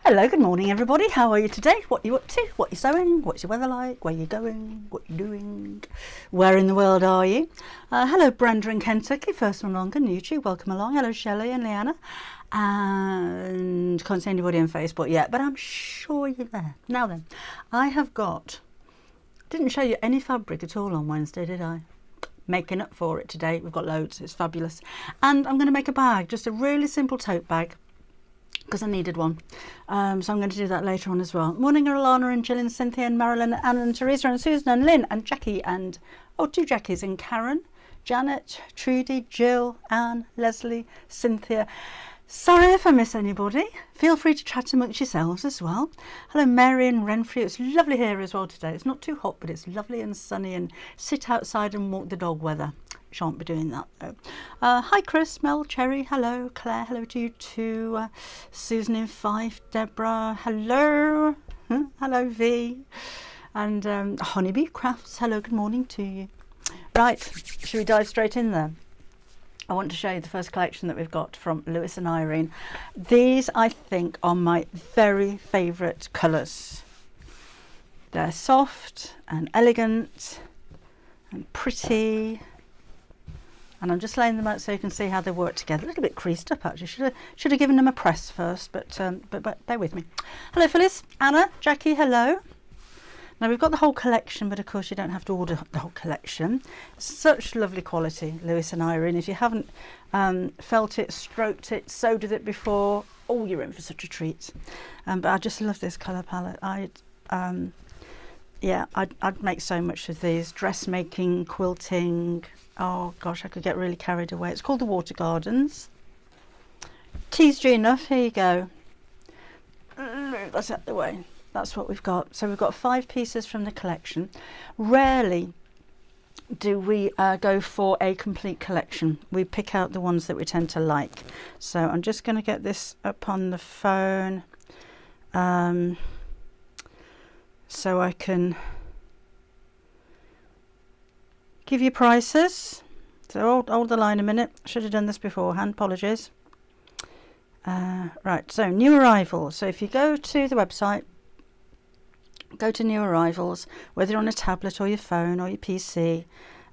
Hello, good morning everybody. How are you today? What are you up to? What are you sewing? What's your weather like? Where are you going? What are you doing? Where in the world are you? Hello Brenda in Kentucky, first one along on YouTube. Welcome along. Hello Shelley and Leanna. And can't see anybody on Facebook yet, but I'm sure you're there. Now then, I have got, didn't show you any fabric at all on Wednesday, did I? Making up for it today. We've got loads. It's fabulous. And I'm going to make a bag, just a really simple tote bag, because I needed one. So I'm going to do that later on as well. Morning, Alana and Jill and Cynthia and Marilyn and Anne and Teresa and Susan and Lynn and Jackie and, oh, two Jackies and Karen, Janet, Trudy, Jill, Anne, Leslie, Cynthia. Sorry if I miss anybody. Feel free to chat amongst yourselves as well. Hello Mary and Renfrew. It's lovely here as well today. It's not too hot, but it's lovely and sunny, and sit outside and walk the dog weather. Shan't be doing that though. Hi Chris, Mel, Cherry, hello Claire, hello to you too. Susan in Fife, Deborah, hello. Hello V. And Honeybee Crafts, hello, good morning to you. Right, should we dive straight in there? I want to show you the first collection that we've got from Lewis and Irene. These, I think, are my very favourite colours. They're soft and elegant and pretty. And I'm just laying them out so you can see how they work together. A little bit creased up, actually. Should have given them a press first, but bear with me. Hello, Phyllis, Anna, Jackie, hello. Now, we've got the whole collection, but of course you don't have to order the whole collection. Such lovely quality, Lewis and Irene. If you haven't felt it, stroked it, sewed with it before, oh, you're in for such a treat. But I just love this colour palette. I'd make so much of these. Dressmaking, quilting. Oh gosh, I could get really carried away. It's called the Water Gardens. Teased you enough, here you go. That's out the way. That's what we've got. So we've got 5 pieces from the collection. Rarely do we go for a complete collection. We pick out the ones that we tend to like. So I'm just going to get this up on the phone so I can give you prices. So hold the line a minute. Should have done this beforehand. Apologies. Right, so new arrivals. So if you go to the website, go to new arrivals, whether you're on a tablet or your phone or your PC,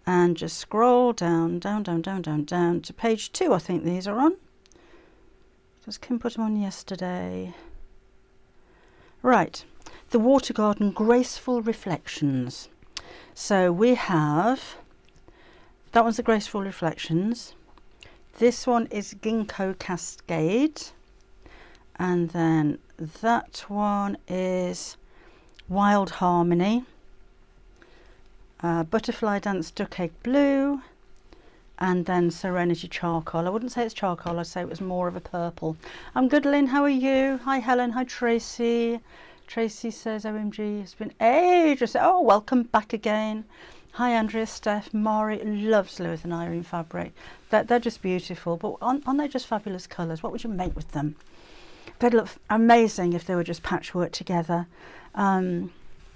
and just scroll down to page 2. I think these are on, because Kim put them on yesterday. Right, the Water Garden Graceful Reflections. So we have, that one's the Graceful Reflections. This one is Ginkgo Cascade, and then that one is Wild Harmony, Butterfly Dance Duck Egg Blue, and then Serenity Charcoal. I wouldn't say it's charcoal, I'd say it was more of a purple. I'm good, Lynn, how are you? Hi Helen, hi Tracy. Tracy says, OMG, it's been ages. Oh, welcome back again. Hi Andrea, Steph, Mari loves Lewis and Irene fabric. They're just beautiful, but aren't they just fabulous colours? What would you make with them? They'd look amazing if they were just patchwork together. No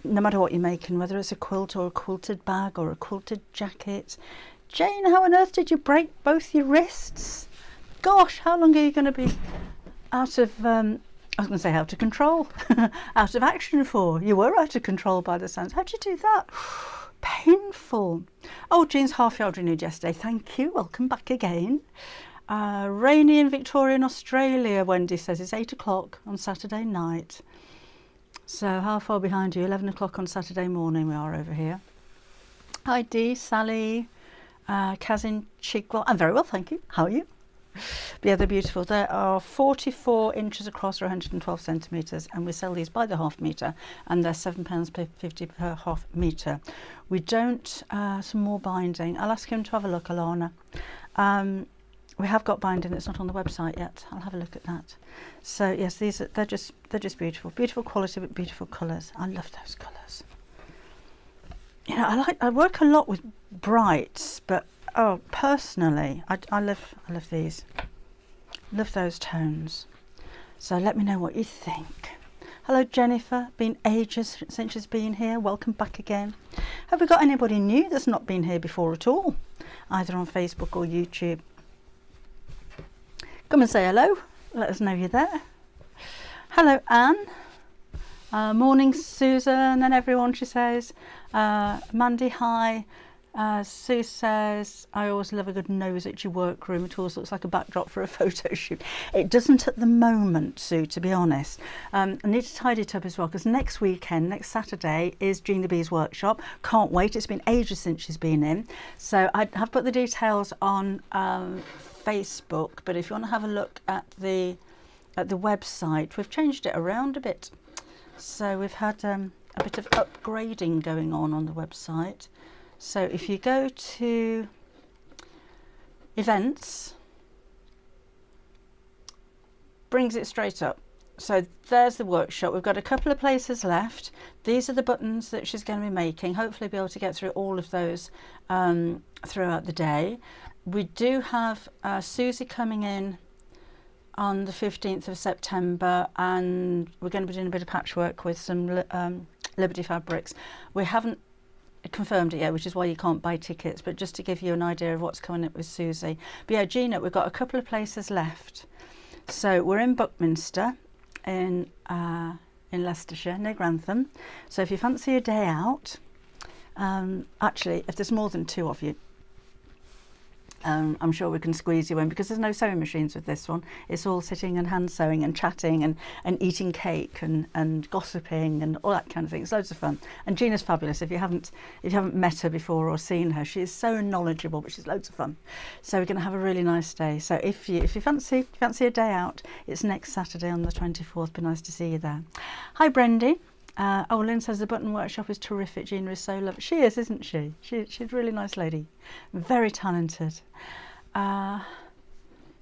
matter what you're making, whether it's a quilt or a quilted bag or a quilted jacket. Jane, how on earth did you break both your wrists? Gosh, how long are you going to be out of, I was going to say out of control, out of action for? You were out of control by the sounds. How'd you do that? Painful. Oh, Jean's half-yard renewed yesterday. Thank you. Welcome back again. Rainy in Victoria in Australia, Wendy says. It's 8 o'clock on Saturday night. So how far behind you? 11 o'clock on Saturday morning we are over here. Hi Dee, Sally, Kazin, Chigwell. I'm very well, thank you. How are you? But yeah, they're beautiful. There are 44 inches across or 112 centimetres, and we sell these by the half metre, and they're £7.50 per half metre. We don't, some more binding. I'll ask him to have a look, Alana. We have got binding that's not on the website yet. I'll have a look at that. So yes, these are, they're just beautiful, beautiful quality but beautiful colours. I love those colours. You know, I work a lot with brights, but oh, personally, I love these. Love those tones. So let me know what you think. Hello Jennifer, been ages since she's been here. Welcome back again. Have we got anybody new that's not been here before at all, either on Facebook or YouTube? Come and say hello. Let us know you're there. Hello, Anne. Morning, Susan and everyone, she says. Mandy, hi. Sue says, I always love a good nose at your workroom. It always looks like a backdrop for a photo shoot. It doesn't at the moment, Sue, to be honest. I need to tidy it up as well, because next weekend, next Saturday, is Jean the Bee's workshop. Can't wait. It's been ages since she's been in. So I have put the details on Facebook, but if you want to have a look at the website, we've changed it around a bit. So we've had a bit of upgrading going on the website. So if you go to events, brings it straight up. So there's the workshop. We've got a couple of places left. These are the buttons that she's going to be making. Hopefully be able to get through all of those throughout the day. We do have Susie coming in on the 15th of September, and we're going to be doing a bit of patchwork with some Liberty fabrics. We haven't confirmed it yet, which is why you can't buy tickets, but just to give you an idea of what's coming up with Susie. But yeah, Gina, we've got a couple of places left. So we're in Buckminster in Leicestershire, near Grantham. So if you fancy a day out, actually, if there's more than 2 of you, I'm sure we can squeeze you in, because there's no sewing machines with this one. It's all sitting and hand sewing and chatting and eating cake and gossiping and all that kind of thing. It's loads of fun. And Gina's fabulous. If you haven't met her before or seen her, she is so knowledgeable, but she's loads of fun. So we're going to have a really nice day. So if you fancy a day out, it's next Saturday on the 24th. Be nice to see you there. Hi, Brendy. Lynn says the button workshop is terrific. Gina is so lovely. She is, isn't she? She's a really nice lady. Very talented.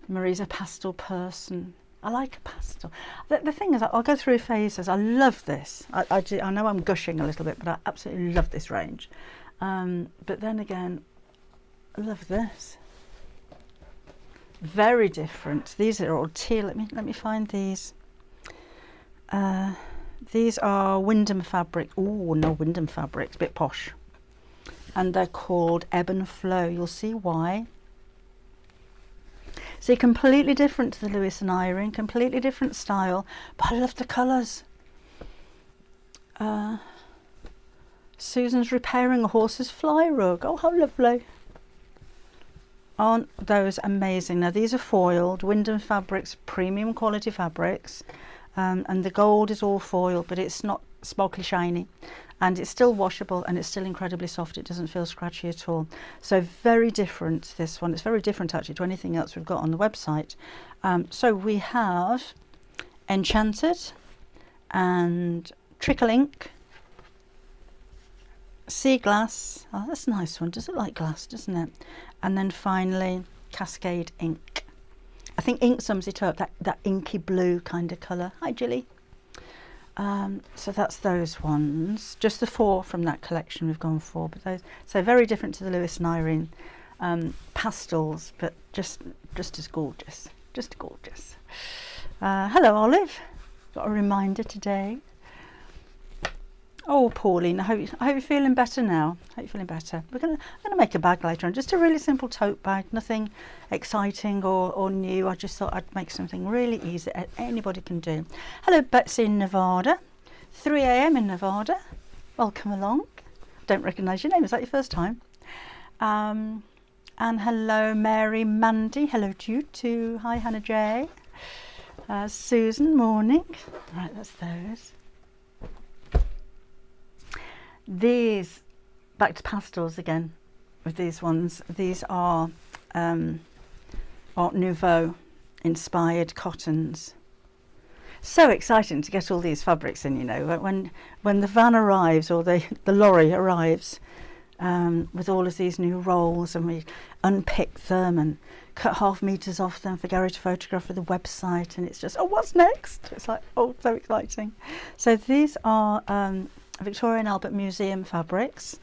Marie's a pastel person. I like a pastel. The thing is, I'll go through phases. I love this. I know I'm gushing a little bit, but I absolutely love this range. But then again, I love this. Very different. These are all teal. Let me find these. These are Wyndham fabric. Oh no, Wyndham fabrics, a bit posh. And they're called Ebb and Flow. You'll see why. See, completely different to the Lewis and Irene, completely different style, but I love the colours. Susan's repairing a horse's fly rug. Oh, how lovely. Aren't those amazing? Now, these are foiled, Wyndham fabrics, premium quality fabrics. And the gold is all foil, but it's not sparkly shiny, and it's still washable, and it's still incredibly soft. It doesn't feel scratchy at all. So very different, this one. It's very different actually to anything else we've got on the website. So we have Enchanted and Trickle Ink, Sea Glass. Oh, that's a nice one. Does it like glass, doesn't it? And then finally Cascade Ink. I think ink sums it up, that inky blue kind of colour. Hi, Jilly. So that's those ones. Just the 4 from that collection we've gone for. But those, so very different to the Lewis and Irene pastels, but just as gorgeous. Just gorgeous. Hello, Olive. Got a reminder today. Oh, Pauline, I hope you're feeling better now. I hope you're feeling better. I'm going to make a bag later on. Just a really simple tote bag. Nothing exciting or new. I just thought I'd make something really easy that anybody can do. Hello, Betsy in Nevada. 3 a.m. in Nevada. Welcome along. Don't recognise your name. Is that your first time? And hello, Mary, Mandy. Hello to you too. Hi, Hannah J. Susan, morning. Right, that's those. These, back to pastels again with these ones. These are Art Nouveau inspired cottons. So exciting to get all these fabrics in, you know, when the van arrives, or the lorry arrives with all of these new rolls, and we unpick them and cut half meters off them for Gary to photograph for the website, and it's just, oh, what's next? It's like, oh, so exciting. So these are Victoria and Albert Museum fabrics,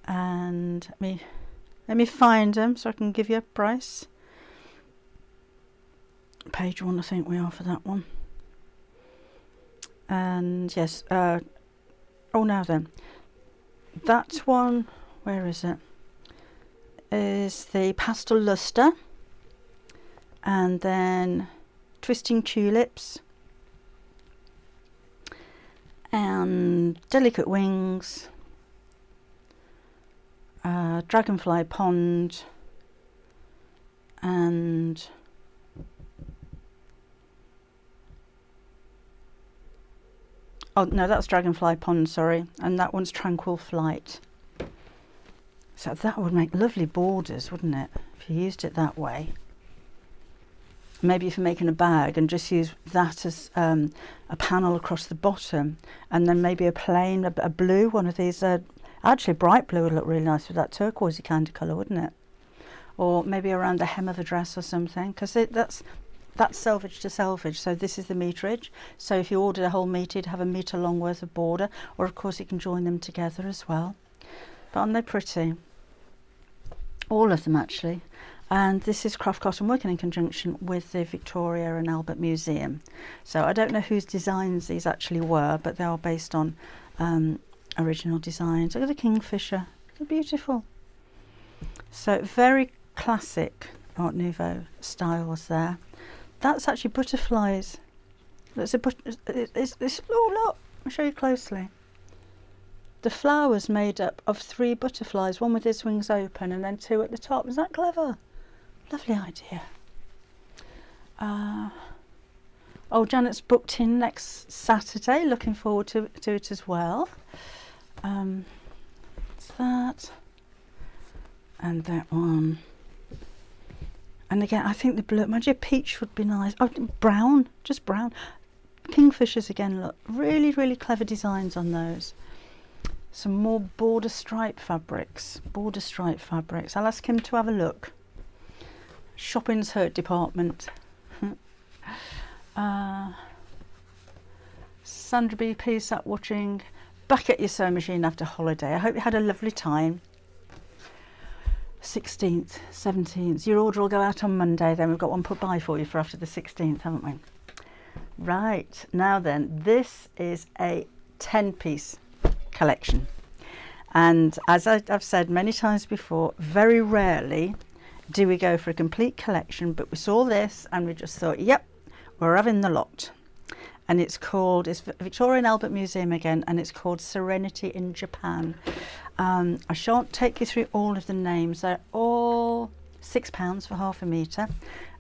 and let me find them so I can give you a price. Page 1, I think we are for that one. And yes, oh, now then, that one, where is it? Is the Pastel Luster, and then Twisting Tulips, and delicate wings, dragonfly pond, and oh no, that's dragonfly pond, sorry, and that one's tranquil flight. So that would make lovely borders, wouldn't it, if you used it that way? Maybe if you're making a bag and just use that as a panel across the bottom, and then maybe a plain, a blue, one of these, actually bright blue would look really nice with that turquoisey kind of colour, wouldn't it? Or maybe around the hem of a dress or something, because that's selvage to selvage, so this is the meterage. So if you ordered a whole meter, you'd have a metre long worth of border, or of course you can join them together as well. But aren't they pretty? All of them actually. And this is Craft Cotton working in conjunction with the Victoria and Albert Museum. So I don't know whose designs these actually were, but they are based on original designs. Look at the kingfisher, they're beautiful. So very classic Art Nouveau styles there. That's actually butterflies. That's a oh look, I'll show you closely. The flower's made up of 3 butterflies, one with its wings open and then 2 at the top. Is that clever? Lovely idea. Oh, Janet's booked in next Saturday. Looking forward to it as well. It's that. And that one. And again, I think the blue, imagine peach would be nice. Oh, brown, just brown. Kingfishers again, look. Really, really clever designs on those. Some more border stripe fabrics. Border stripe fabrics. I'll ask him to have a look. Shopping's hurt department. Sandra BP sat watching. Back at your sewing machine after holiday. I hope you had a lovely time. 16th, 17th. Your order will go out on Monday. Then we've got one put by for you for after the 16th, haven't we? Right, now then, this is a 10-piece collection. And as I've said many times before, very rarely do we go for a complete collection, but we saw this and we just thought, yep, we're having the lot. And it's Victoria and Albert Museum again, and it's called Serenity in Japan. I shan't take you through all of the names. They're all £6 for half a metre,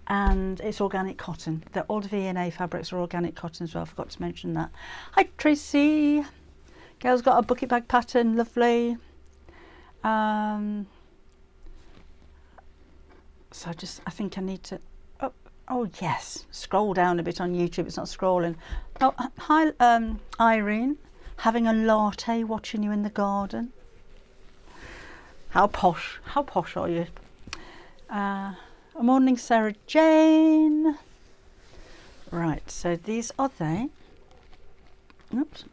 and it's organic cotton. All the V&A fabrics are organic cotton as well. I forgot to mention that. Hi Tracy. Gail's got a bucket bag pattern, lovely. So I think I need to, oh yes, scroll down a bit on YouTube, it's not scrolling. Oh, hi Irene, having a latte watching you in the garden. How posh are you? Morning Sarah Jane. Right, so these are they. Oops.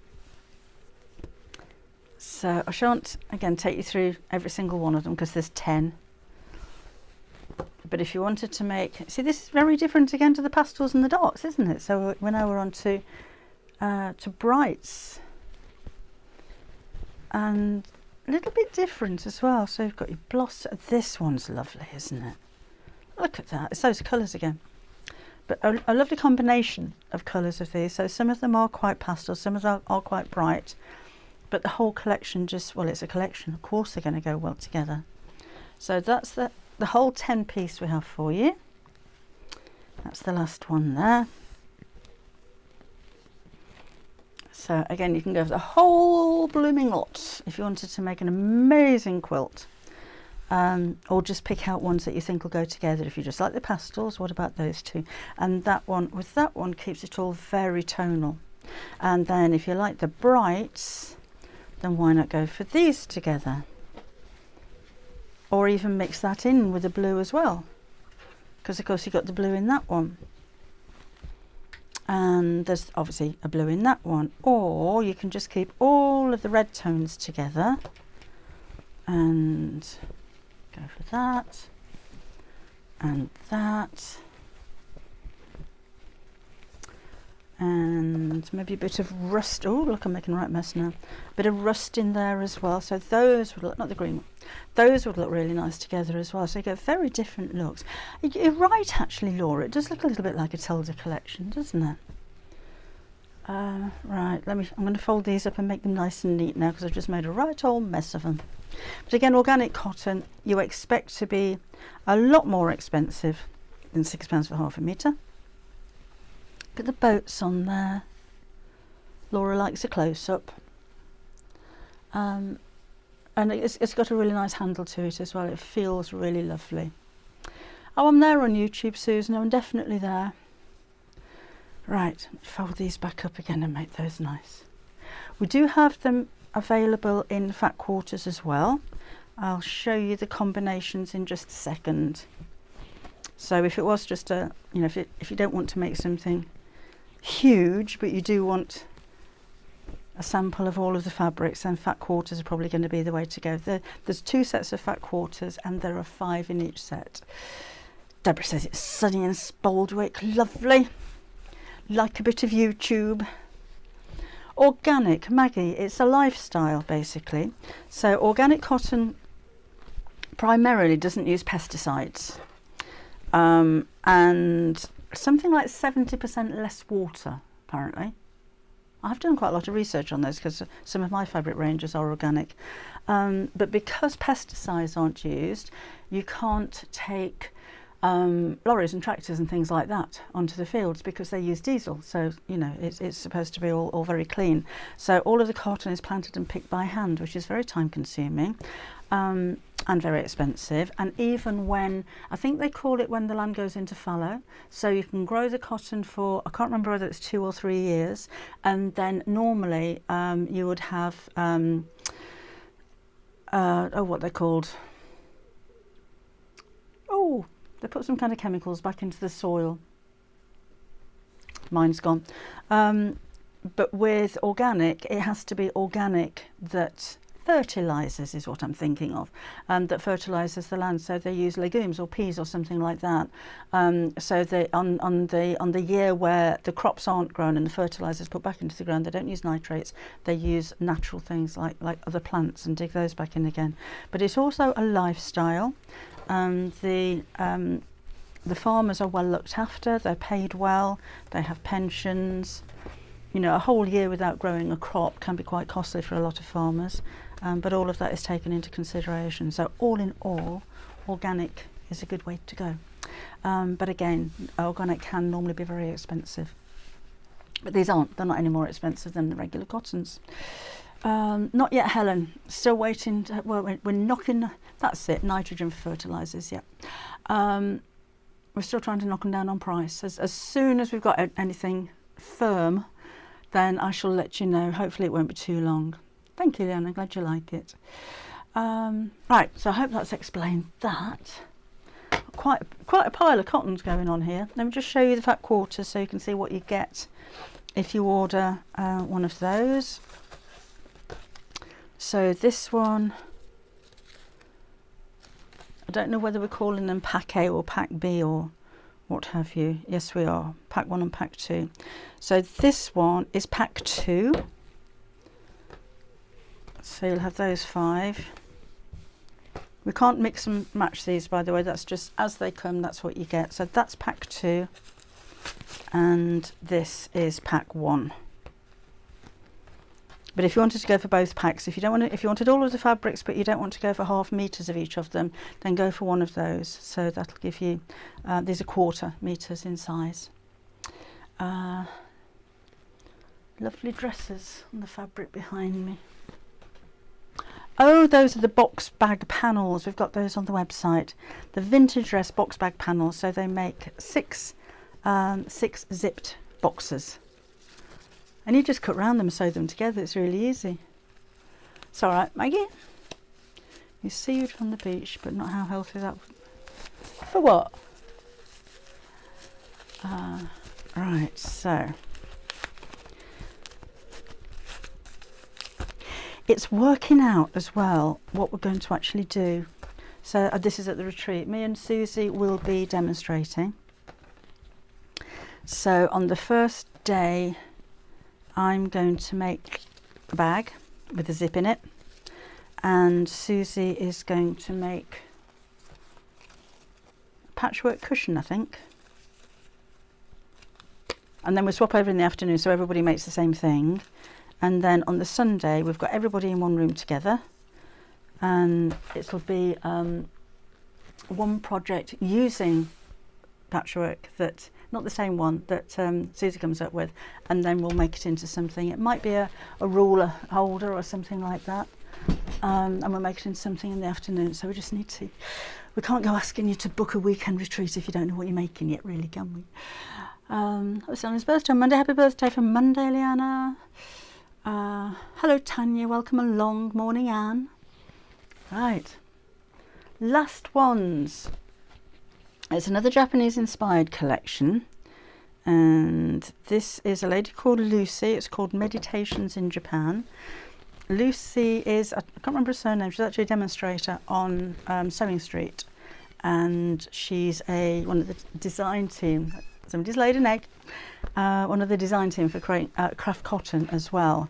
So I shan't again take you through every single one of them because there's 10. But if you wanted to make, see, this is very different again to the pastels and the darks, isn't it? So now we're on to brights, and a little bit different as well. So you've got your blossom. This one's lovely, isn't it? Look at that. It's those colours again. But a lovely combination of colours of these. So some of them are quite pastel, some of them are quite bright. But the whole collection just, well, it's a collection. Of course they're going to go well together. So that's the whole 10-piece we have for you. That's the last one there. So again, you can go for the whole blooming lot if you wanted to make an amazing quilt. Or just pick out ones that you think will go together. If you just like the pastels, what about those two? And that one, with that one, keeps it all very tonal. And then if you like the brights, then why not go for these together? Or even mix that in with the blue as well, because of course you've got the blue in that one, and there's obviously a blue in that one. Or you can just keep all of the red tones together and go for that and that, and maybe a bit of rust. Oh look, I'm making a right mess now. A bit of rust in there as well, so those would look, not the green one, those would look really nice together as well. So you get very different looks. You're right actually, Laura, it does look a little bit like a Tilda collection, doesn't it? Right, I'm going to fold these up and make them nice and neat now because I've just made a right old mess of them. But again, organic cotton you expect to be a lot more expensive than £6 for half a metre. Look at the boats on there. Laura likes a close-up. And it's got a really nice handle to it as well. It feels really lovely. Oh, I'm there on YouTube, Susan. I'm definitely there. Right, fold these back up again and make those nice. We do have them available in fat quarters as well. I'll show you the combinations in just a second. So if it was just a, you know, if you don't want to make something huge, but you do want a sample of all of the fabrics, then fat quarters are probably going to be the way to go. There's 2 sets of fat quarters and there are 5 in each set. Deborah says it's sunny in Spaldwick. Lovely. Like a bit of YouTube. Organic, Maggie, it's a lifestyle basically. So organic cotton primarily doesn't use pesticides, and something like 70% less water apparently. I've done quite a lot of research on this because some of my fabric ranges are organic, but because pesticides aren't used, you can't take lorries and tractors and things like that onto the fields because they use diesel. So you know it's supposed to be all very clean. So all of the cotton is planted and picked by hand, which is very time consuming and very expensive. And even when, I think they call it when the land goes into fallow, so you can grow the cotton for, I can't remember whether it's 2 or 3 years, and then normally you would have what they're called, they put some kind of chemicals back into the soil. Mine's gone. But with organic, it has to be organic that fertilizes, is what I'm thinking of, that fertilizes the land. So they use legumes or peas or something like that. So they on the year where the crops aren't grown and the fertilizers put back into the ground, they don't use nitrates. They use natural things like other plants and dig those back in again. But it's also a lifestyle. The farmers are well looked after, they're paid well, they have pensions. You know, a whole year without growing a crop can be quite costly for a lot of farmers, but all of that is taken into consideration. So all in all, organic is a good way to go. But again, organic can normally be very expensive. But these aren't, they're not any more expensive than the regular cottons. Not yet, Helen. Still waiting. Well, we're knocking. That's it. Nitrogen for fertilizers. Yeah. We're still trying to knock them down on price. As soon as we've got anything firm, then I shall let you know. Hopefully, it won't be too long. Thank you, Leanne. I'm glad you like it. Right. So I hope that's explained that. Quite a pile of cottons going on here. Let me just show you the fat quarters so you can see what you get if you order one of those. So this one, I don't know whether we're calling them pack A or pack B or what have you. Yes, we are. Pack 1 and pack 2. So this one is pack 2. So you'll have those 5. We can't mix and match these, by the way. That's just as they come, that's what you get. So that's pack 2. And this is pack 1. But if you wanted to go for both packs, if you wanted all of the fabrics but you don't want to go for half meters of each of them, then go for one of those. So that'll give you, these are 1/4 meters in size. Lovely dresses on the fabric behind me. Oh, those are the box bag panels. We've got those on the website. The vintage dress box bag panels. So they make 6 zipped boxes. And you just cut round them and sew them together. It's really easy. It's all right, Maggie. You seaweed from the beach, but not how healthy that would. For what? Right, so it's working out as well what we're going to actually do. So this is at the retreat. Me and Susie will be demonstrating. So on the first day, I'm going to make a bag with a zip in it, and Susie is going to make a patchwork cushion, I think. and then we swap over in the afternoon so everybody makes the same thing. And then on the Sunday we've got everybody in one room together, and it'll be one project using patchwork, that not the same one that Susie comes up with, and then we'll make it into something. It might be a ruler holder or something like that, and we'll make it into something in the afternoon. So we just need to, we can't go asking you to book a weekend retreat if you don't know what you're making yet, really, can we? It was Anna's birthday on Monday. Happy birthday for Monday, Liana. Hello Tanya, welcome along. Morning, Anne. Right, last ones. It's another Japanese inspired collection, and this is a lady called Lucy. It's called Meditations in Japan. Lucy is, I can't remember her surname, she's actually a demonstrator on Sewing Street, and she's one of the design team. Somebody's laid an egg. One of the design team for Craft Cotton as well,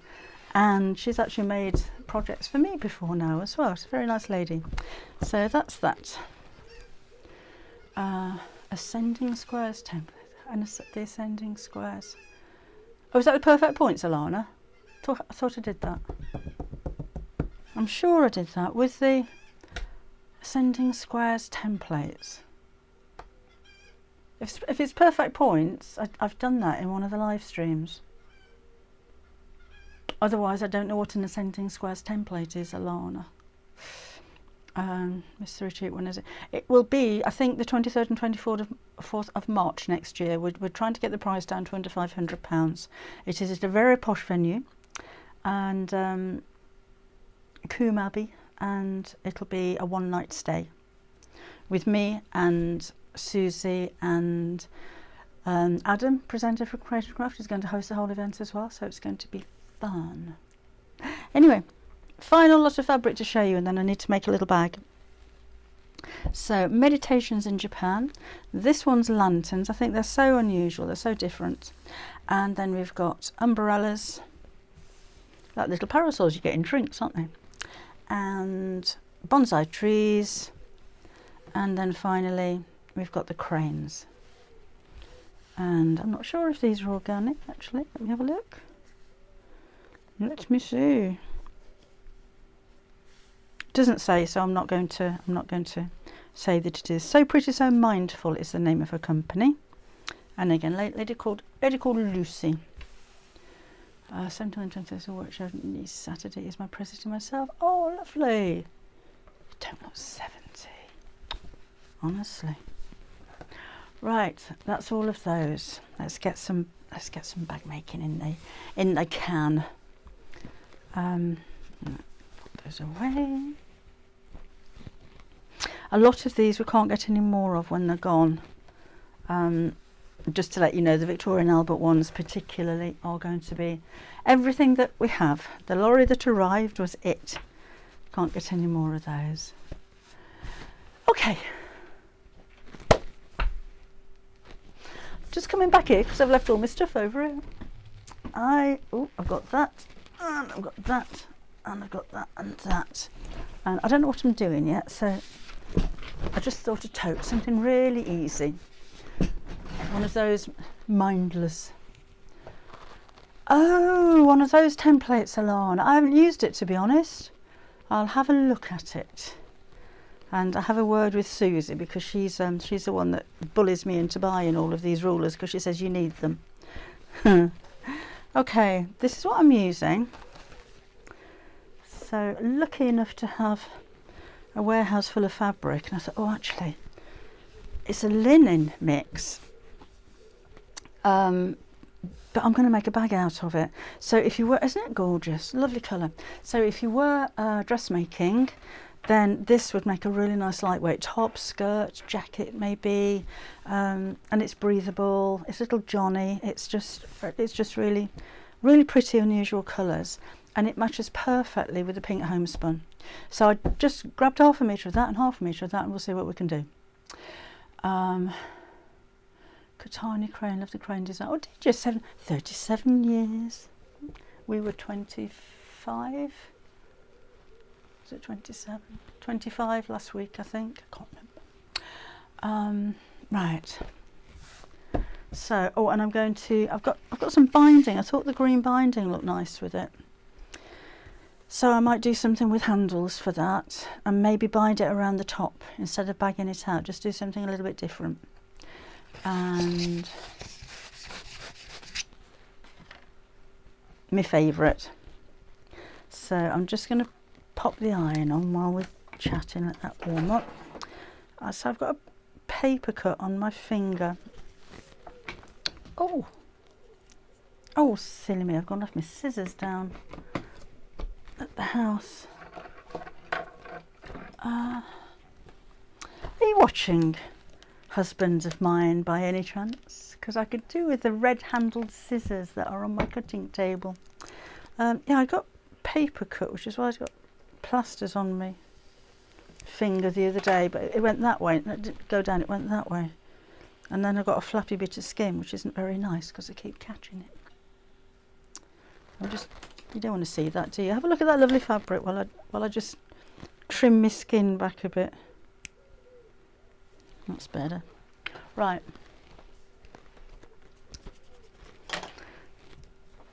and she's actually made projects for me before now as well. She's a very nice lady. So that's that. Ascending squares template, and the ascending squares. Oh, is that with perfect points, Alana? I thought I did that. I'm sure I did that with the ascending squares templates. If it's perfect points, I've done that in one of the live streams. Otherwise, I don't know what an ascending squares template is, Alana. Mr. Retreat, when is it? It will be, I think, the 23rd and 24th of March next year. We're trying to get the price down to under £500. It is at a very posh venue, and Coombe Abbey, and it'll be a one-night stay with me and Susie and Adam, presenter for Creative Craft, is going to host the whole event as well, so it's going to be fun. Anyway, final lot of fabric to show you, and then I need to make a little bag. So, Meditations in Japan. This one's lanterns. I think they're so unusual, they're so different. And then we've got umbrellas, like little parasols you get in drinks, aren't they? And bonsai trees. And then finally we've got the cranes. And I'm not sure if these are organic, actually. Let me have a look. Let me see. Doesn't say, so I'm not going to say that it is. So Pretty So Mindful is the name of her company, and again, lady called Lucy. 17th workshop this Saturday is my present to myself. Oh, lovely! You don't look 70, honestly. Right, that's all of those. Let's get some bag making in the can. Put those away. A lot of these we can't get any more of when they're gone. Just to let you know, the Victoria and Albert ones particularly are going to be everything that we have. The lorry that arrived was it. Can't get any more of those. Okay. Just coming back here because I've left all my stuff over here. I've got that, and I've got that, and I've got that and that. And I don't know what I'm doing yet, so I just thought of Tote, something really easy. One of those mindless. Oh, one of those templates, Alana. I haven't used it, to be honest. I'll have a look at it. And I have a word with Susie, because she's the one that bullies me into buying all of these rulers, because she says you need them. Okay, this is what I'm using. So lucky enough to have a warehouse full of fabric, and I thought, oh, actually, it's a linen mix. But I'm going to make a bag out of it. So if you were, isn't it gorgeous? Lovely colour. So if you were dressmaking, then this would make a really nice lightweight top, skirt, jacket maybe, and it's breathable. It's little Johnny. It's just really, really pretty, unusual colours, and it matches perfectly with the pink homespun. So I just grabbed half a metre of that and half a metre of that, and we'll see what we can do. Katani Crane, love the crane design. Oh, did you? 37 years. We were 25. Was it 27? 25 last week, I think. I can't remember. Right. So, oh, and I've got some binding. I thought the green binding looked nice with it. So I might do something with handles for that and maybe bind it around the top instead of bagging it out. Just do something a little bit different. And my favourite. So I'm just going to pop the iron on while we're chatting, let that warm up. So I've got a paper cut on my finger. Oh, silly me, I've gone left my scissors down at the house. Are you watching, husbands of mine, by any chance? Because I could do with the red handled scissors that are on my cutting table. Yeah, I got paper cut, which is why I've got plasters on my finger the other day, but it went that way. It didn't go down, it went that way. And then I got a flappy bit of skin, which isn't very nice because I keep catching it. You don't want to see that, do you? Have a look at that lovely fabric while I just trim my skin back a bit. That's better. Right.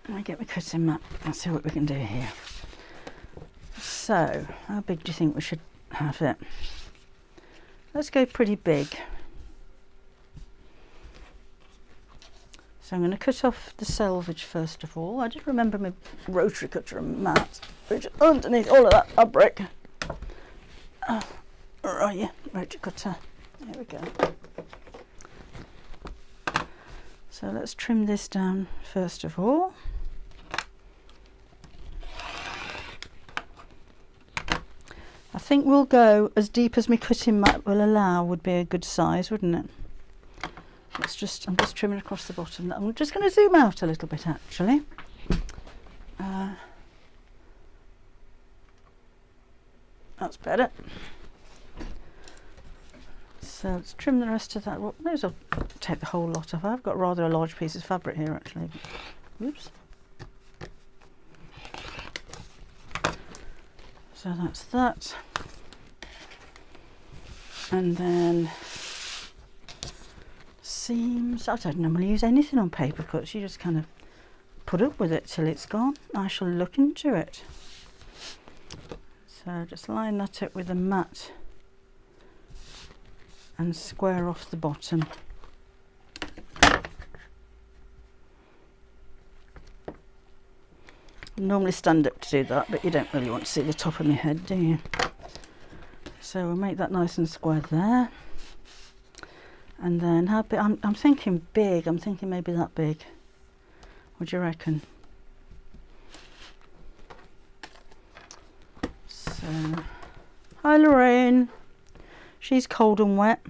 Let me get my cutting mat. Let's see what we can do here. So, how big do you think we should have it? Let's go pretty big. So I'm going to cut off the selvage first of all. I just remember my rotary cutter and mat, which is underneath all of that fabric. Right, yeah, rotary cutter. There we go. So let's trim this down first of all. I think we'll go as deep as my cutting mat will allow, would be a good size, wouldn't it? I'm just trimming across the bottom. I'm just going to zoom out a little bit actually. That's better. So let's trim the rest of that. Well, those will take the whole lot off. I've got rather a large piece of fabric here actually. Oops. So that's that. And then seams. I don't normally use anything on paper cuts. You just kind of put up with it till it's gone. I shall look into it. So just line that up with a mat and square off the bottom. I normally stand up to do that, but you don't really want to see the top of my head, do you? So we'll make that nice and square there. And then how big? I'm thinking big. I'm thinking maybe that big. What do you reckon? So, hi Lorraine. She's cold and wet.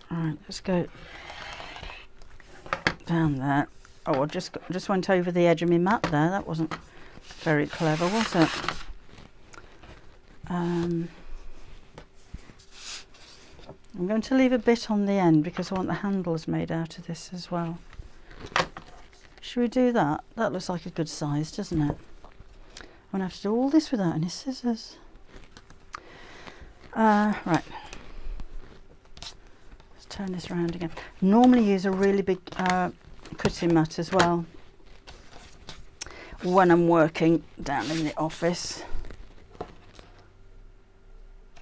All right, let's go down there. Oh, I just went over the edge of my mat there. That wasn't very clever, was it? I'm going to leave a bit on the end because I want the handles made out of this as well. Should we do that? That looks like a good size, doesn't it? I'm going to have to do all this without any scissors. Right. Let's turn this around again. Normally use a really big cutting mat as well when I'm working down in the office.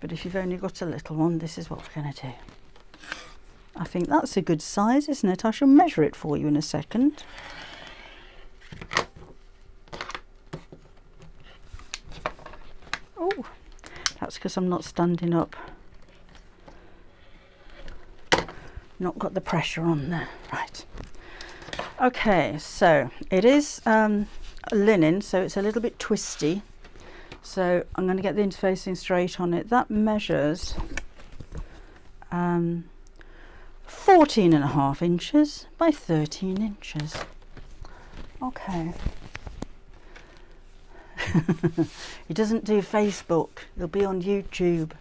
But if you've only got a little one, this is what we're going to do. I think that's a good size, isn't it? I shall measure it for you in a second. Oh, that's because I'm not standing up. Not got the pressure on there. Right. Okay, so it is linen, so it's a little bit twisty. So I'm going to get the interfacing straight on it. That measures 14.5 inches by 13 inches. Okay. He doesn't do Facebook. He'll be on YouTube.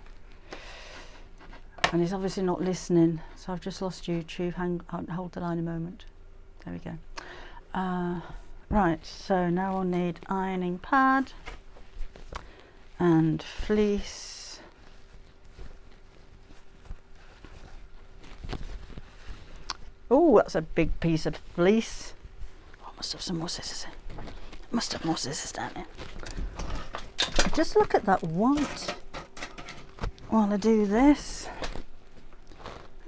And he's obviously not listening. So I've just lost YouTube. Hold the line a moment. There we go. Right, so now we'll need ironing pad and fleece. Oh, that's a big piece of fleece. Oh, I must have some more scissors in. Must have more scissors down here. Just look at that white while I do this.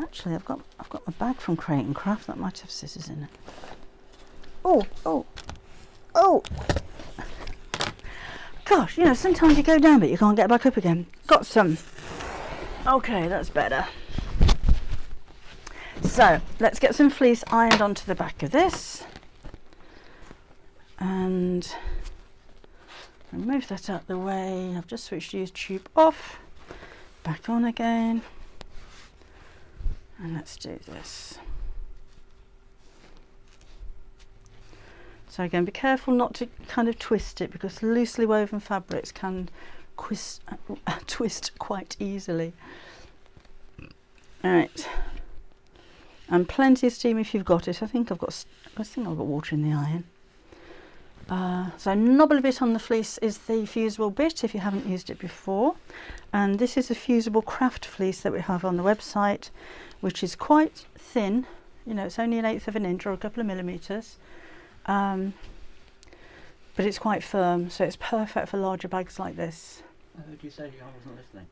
Actually, I've got my bag from Crate and Craft that might have scissors in it. Oh, oh, oh! Gosh, you know, sometimes you go down but you can't get back up again. Got some. Okay, that's better. So let's get some fleece ironed onto the back of this, and remove that out of the way. I've just switched YouTube off, back on again, and let's do this. So again, be careful not to kind of twist it, because loosely woven fabrics can twist quite easily. All right, and plenty of steam if you've got it. I think I've got water in the iron. So knobbly bit on the fleece is the fusible bit if you haven't used it before, and this is a fusible craft fleece that we have on the website, which is quite thin. You know, it's only 1/8 of an inch or a couple of millimeters, but it's quite firm, so it's perfect for larger bags like this. I heard you say I wasn't listening.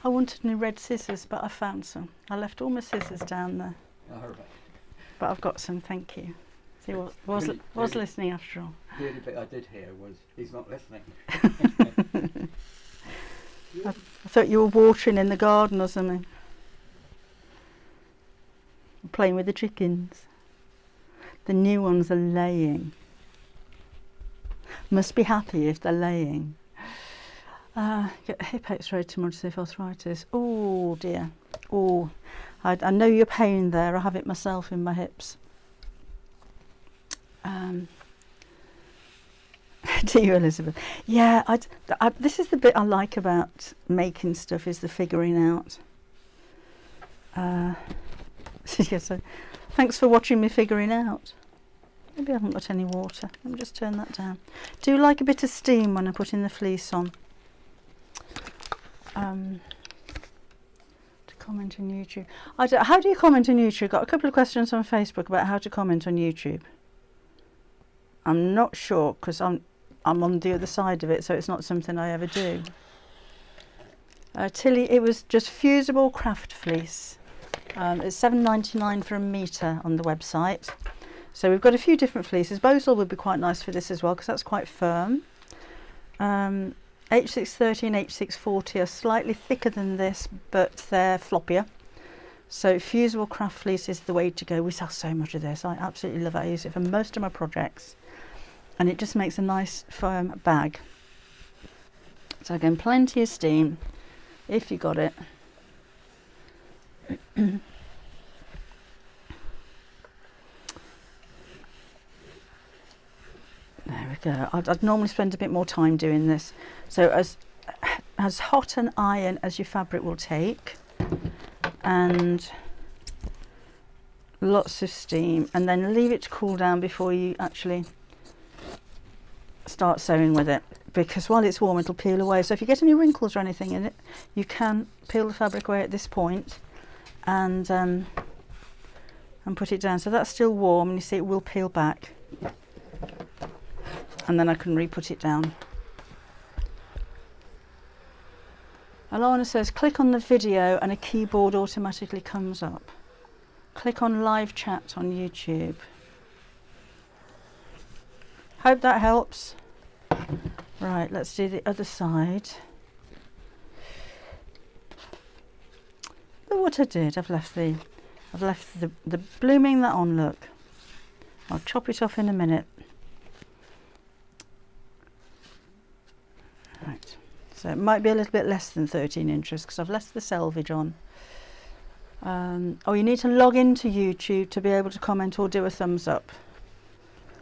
I wanted new red scissors, but I found some. I left all my scissors down there. Oh, right. But I've got some, thank you. See, was listening after all. The only bit I did hear was, he's not listening. I thought you were watering in the garden or something. Playing with the chickens. The new ones are laying. Must be happy if they're laying. Get a hip x-ray tomorrow to see if arthritis. Oh dear. Oh, I know your pain there. I have it myself in my hips. To you, Elizabeth. Yeah, this is the bit I like about making stuff, is the figuring out. Yeah, so thanks for watching me figuring out. Maybe I haven't got any water. Let me just turn that down. Do like a bit of steam when I put in the fleece on. To comment on YouTube. How do you comment on YouTube? Got a couple of questions on Facebook about how to comment on YouTube. I'm not sure, because I'm on the other side of it, so it's not something I ever do. Tilly, it was just fusible craft fleece. It's $7.99 for a metre on the website. So we've got a few different fleeces. Bosal would be quite nice for this as well, because that's quite firm. H630 and H640 are slightly thicker than this, but they're floppier. So fusible craft fleece is the way to go. We sell so much of this. I absolutely love it. I use it for most of my projects, and it just makes a nice firm bag. So again, plenty of steam if you got it. There we go. I'd normally spend a bit more time doing this. So as hot an iron as your fabric will take, and lots of steam, and then leave it to cool down before you actually start sewing with it, because while it's warm it'll peel away. So if you get any wrinkles or anything in it, you can peel the fabric away at this point and put it down. So that's still warm, and you see it will peel back, and then I can re-put it down. Alana says, click on the video and a keyboard automatically comes up. Click on live chat on YouTube. Hope that helps. Right, let's do the other side. Look what I did. I've left the blooming that on, look. I'll chop it off in a minute. Right. So it might be a little bit less than 13 inches because I've left the selvage on. Oh, you need to log into YouTube to be able to comment or do a thumbs up.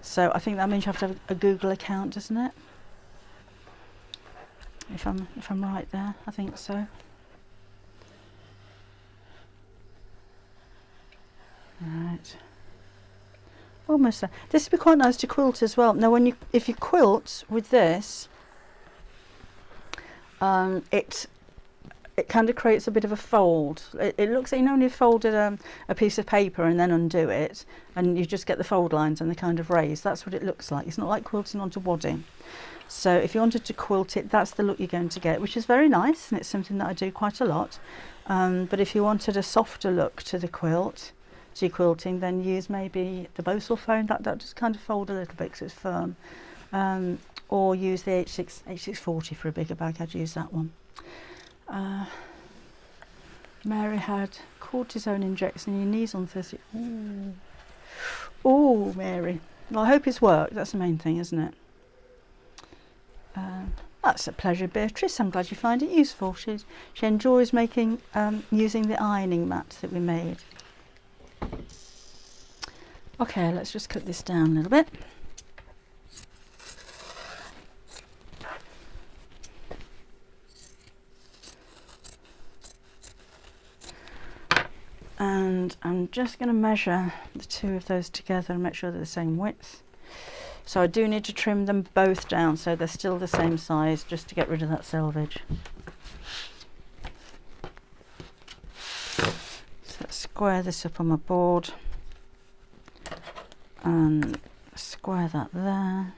So I think that means you have to have a Google account, doesn't it? If I'm right there, I think so. Right. Almost there. This would be quite nice to quilt as well. Now, if you quilt with this, it it kind of creates a bit of a fold. It looks like, you know, when you've folded a piece of paper and then undo it, and you just get the fold lines and they kind of raise. That's what it looks like. It's not like quilting onto wadding. So if you wanted to quilt it, that's the look you're going to get, which is very nice, and it's something that I do quite a lot. But if you wanted a softer look to the quilt, to your quilting, then use maybe the Bosal foam. That just kind of fold a little bit because it's firm. Or use the H640 for a bigger bag. I'd use that one. Mary had cortisone injection in your knees on Thursday. Ooh. Oh, Mary. Well, I hope it's worked. That's the main thing, isn't it? That's a pleasure, Beatrice. I'm glad you find it useful. She enjoys making using the ironing mat that we made. Okay, let's just cut this down a little bit. And I'm just going to measure the two of those together and make sure they're the same width. So I do need to trim them both down so they're still the same size, just to get rid of that selvage. So let's square this up on my board and square that there.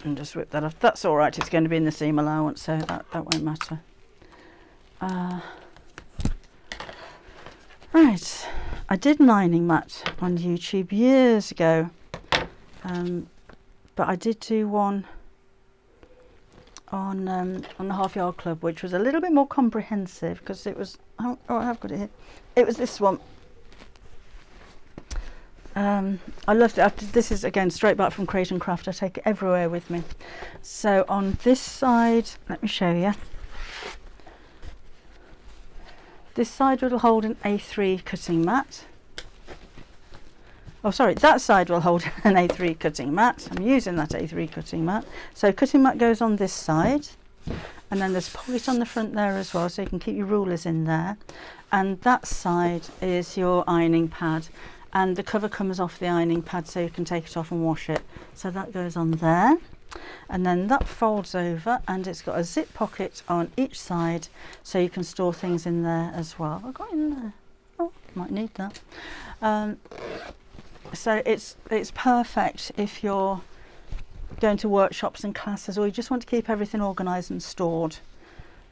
And just rip that off. That's all right, it's going to be in the seam allowance, so that won't matter. Right, I did an ironing mat on YouTube years ago, but I did do one on the Half Yard Club, which was a little bit more comprehensive because it was, oh, I have got it here. It was this one. I loved it. This is again straight back from Create and Craft. I take it everywhere with me. So on this side, let me show you. This side will hold an A3 cutting mat. Oh, sorry, that side will hold an A3 cutting mat. I'm using that A3 cutting mat. So cutting mat goes on this side, and then there's a pocket on the front there as well, so you can keep your rulers in there. And that side is your ironing pad, and the cover comes off the ironing pad so you can take it off and wash it. So that goes on there. And then that folds over, and it's got a zip pocket on each side so you can store things in there as well. I've got in there. Oh, might need that. So it's perfect if you're going to workshops and classes, or you just want to keep everything organised and stored.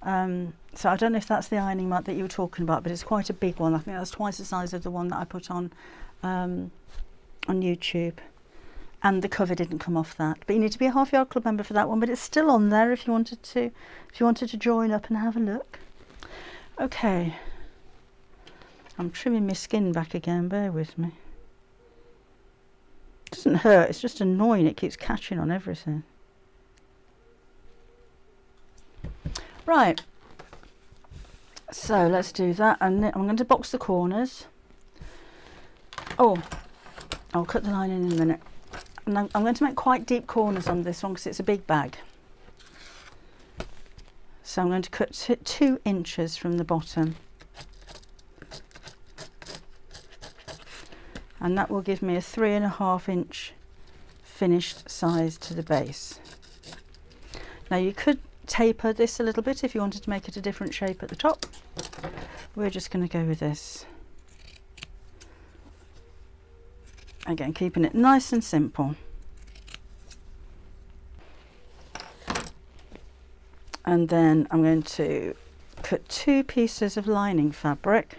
So I don't know if that's the ironing mat that you were talking about, but it's quite a big one. I think that's twice the size of the one that I put on YouTube. And the cover didn't come off that, but you need to be a Half Yard Club member for that one. But it's still on there if you wanted to join up and have a look. Okay, I'm trimming my skin back again. Bear with me. It doesn't hurt. It's just annoying. It keeps catching on everything. Right. So let's do that, and I'm going to box the corners. Oh, I'll cut the line in a minute. And I'm going to make quite deep corners on this one because it's a big bag. So I'm going to cut 2 inches from the bottom. And that will give me a 3.5 inch finished size to the base. Now you could taper this a little bit if you wanted to make it a different shape at the top. We're just going to go with this. Again, keeping it nice and simple. And then I'm going to cut 2 pieces of lining fabric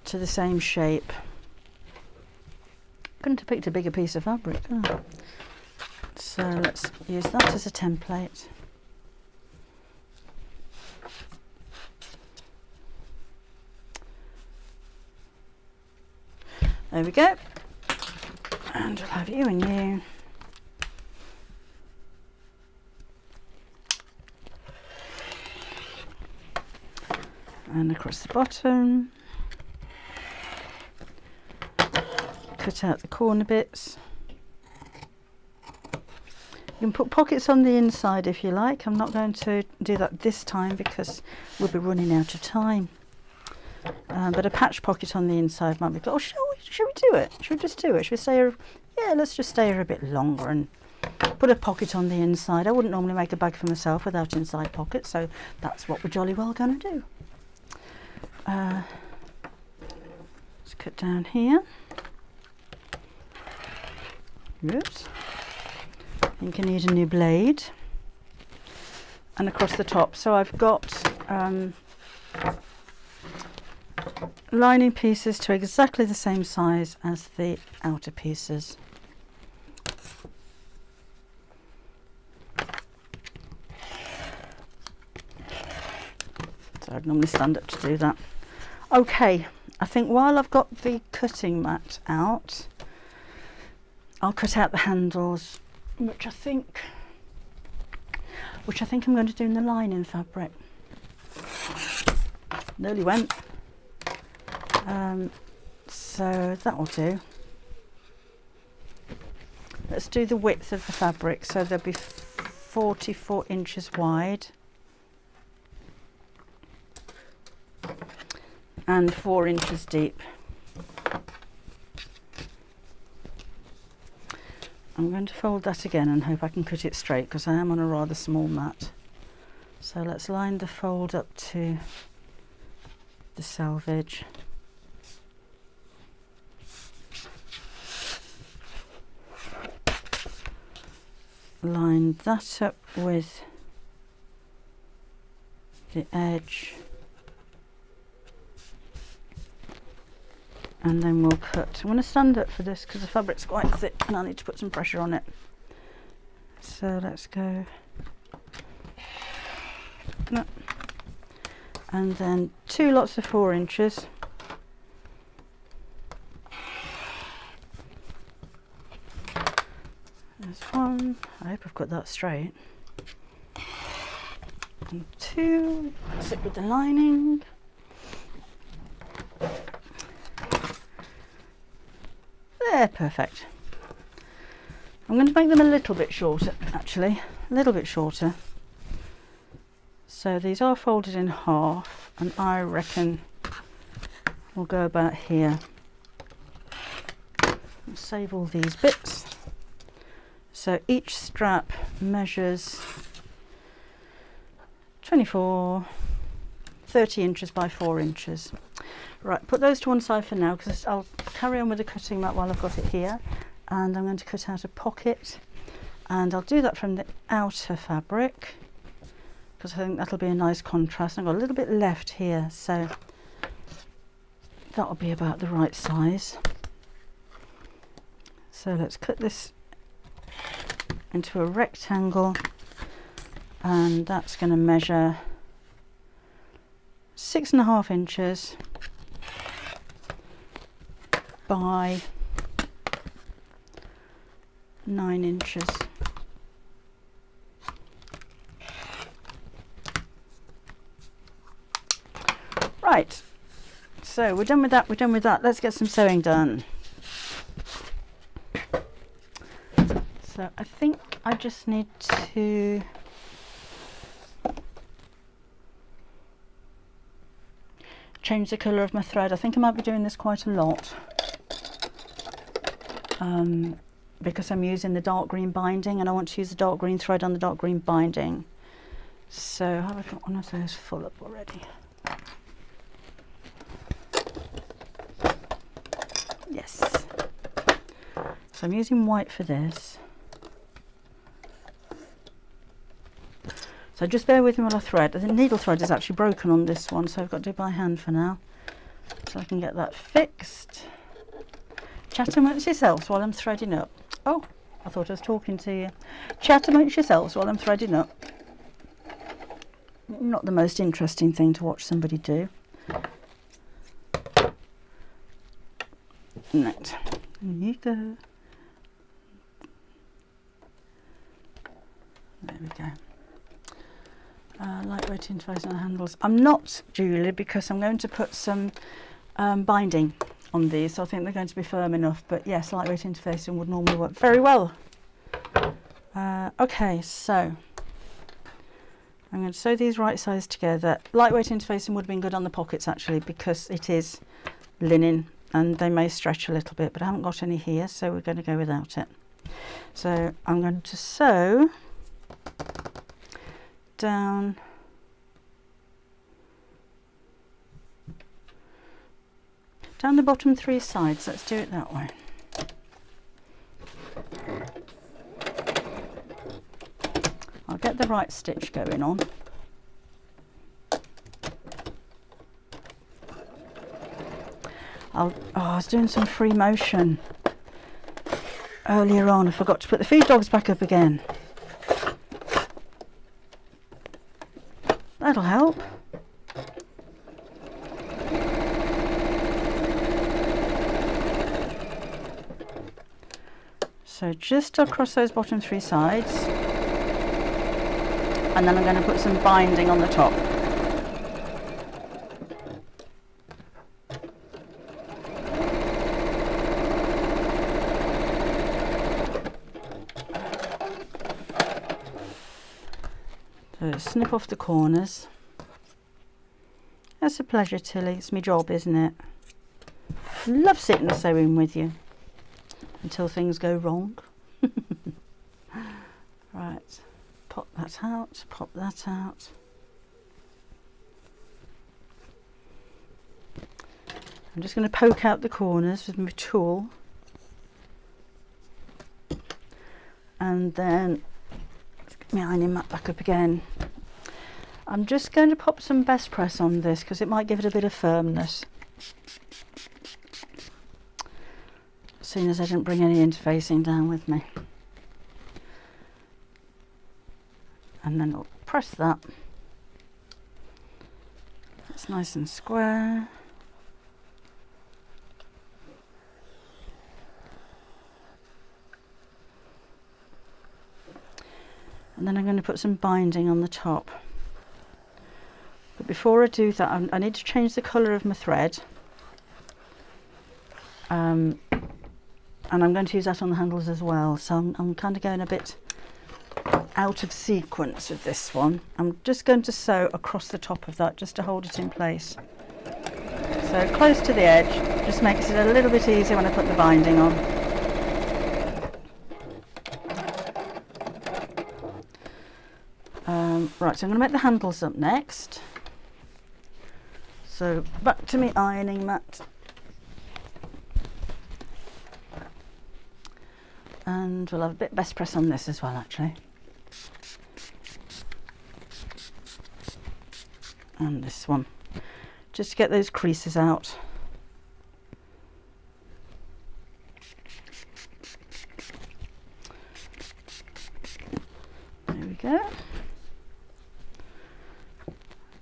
to the same shape. Couldn't have picked a bigger piece of fabric. Oh. So let's use that as a template. There we go, and we'll have you and you. And across the bottom, cut out the corner bits. You can put pockets on the inside if you like. I'm not going to do that this time because we'll be running out of time. But a patch pocket on the inside might be good. Oh, shall we do it? Should we just do it? Should we say, yeah, let's just stay here a bit longer and put a pocket on the inside. I wouldn't normally make a bag for myself without inside pockets, so that's what we're jolly well going to do. Let's cut down here. Oops. I think I need a new blade. And across the top. So I've got lining pieces to exactly the same size as the outer pieces. So I'd normally stand up to do that. Okay, I think while I've got the cutting mat out, I'll cut out the handles, which I think I'm going to do in the lining fabric. Nearly went. So that will do. Let's do the width of the fabric. So there'll be 44 inches wide and 4 inches deep. I'm going to fold that again and hope I can cut it straight because I am on a rather small mat. So let's line the fold up to the selvage. Line that up with the edge. And then we'll cut. I'm going to stand up for this because the fabric's quite thick and I need to put some pressure on it. So let's go. No. And then 2 lots of 4 inches. There's 1. I hope I've got that straight. And 2. That's it with the lining. There, perfect. I'm going to make them a little bit shorter, actually, a little bit shorter. So these are folded in half, and I reckon we'll go about here. I'll save all these bits. So each strap measures 30 inches by 4 inches. Right, put those to one side for now because I'll carry on with the cutting mat while I've got it here, and I'm going to cut out a pocket, and I'll do that from the outer fabric because I think that'll be a nice contrast. I've got a little bit left here, so that'll be about the right size. So let's cut this into a rectangle, and that's going to measure 6.5 inches by 9 inches. Right, so we're done with that, let's get some sewing done. So I think I just need to change the colour of my thread. I think I might be doing this quite a lot. Because I'm using the dark green binding and I want to use the dark green thread on the dark green binding. So have I got one of those full up already? Yes. So I'm using white for this. So just bear with me while I thread. The needle thread is actually broken on this one, so I've got to do it by hand for now. So I can get that fixed. Chat amongst yourselves while I'm threading up. Oh, I thought I was talking to you. Chat amongst yourselves while I'm threading up. Not the most interesting thing to watch somebody do. Right, there you go. There we go. Lightweight interface on the handles. I'm not, Julie, because I'm going to put some binding on these, so I think they're going to be firm enough, but yes, lightweight interfacing would normally work very well. Okay, so I'm going to sew these right sides together. Lightweight interfacing would have been good on the pockets actually, because it is linen and they may stretch a little bit, but I haven't got any here, so we're going to go without it. So I'm going to sew down the bottom 3 sides. Let's do it that way. I'll get the right stitch going on. I was doing some free motion earlier on. I forgot to put the feed dogs back up again. That'll help. So just across those bottom 3 sides, and then I'm going to put some binding on the top. So snip off the corners. That's a pleasure, Tilly. It's my job, isn't it? Love sitting sewing with you until things go wrong. Right, pop that out, pop that out. I'm just going to poke out the corners with my tool, and then get my ironing mat back up again. I'm just going to pop some best press on this because it might give it a bit of firmness, seeing as I didn't bring any interfacing down with me. And then I'll press that. It's nice and square. And then I'm going to put some binding on the top. But before I do that, I need to change the colour of my thread. And I'm going to use that on the handles as well. So I'm kind of going a bit out of sequence with this one. I'm just going to sew across the top of that just to hold it in place. So close to the edge, just makes it a little bit easier when I put the binding on. Right, so I'm going to make the handles up next. So back to my ironing mat. And we'll have a bit best press on this as well, actually. And this one, just to get those creases out. There we go.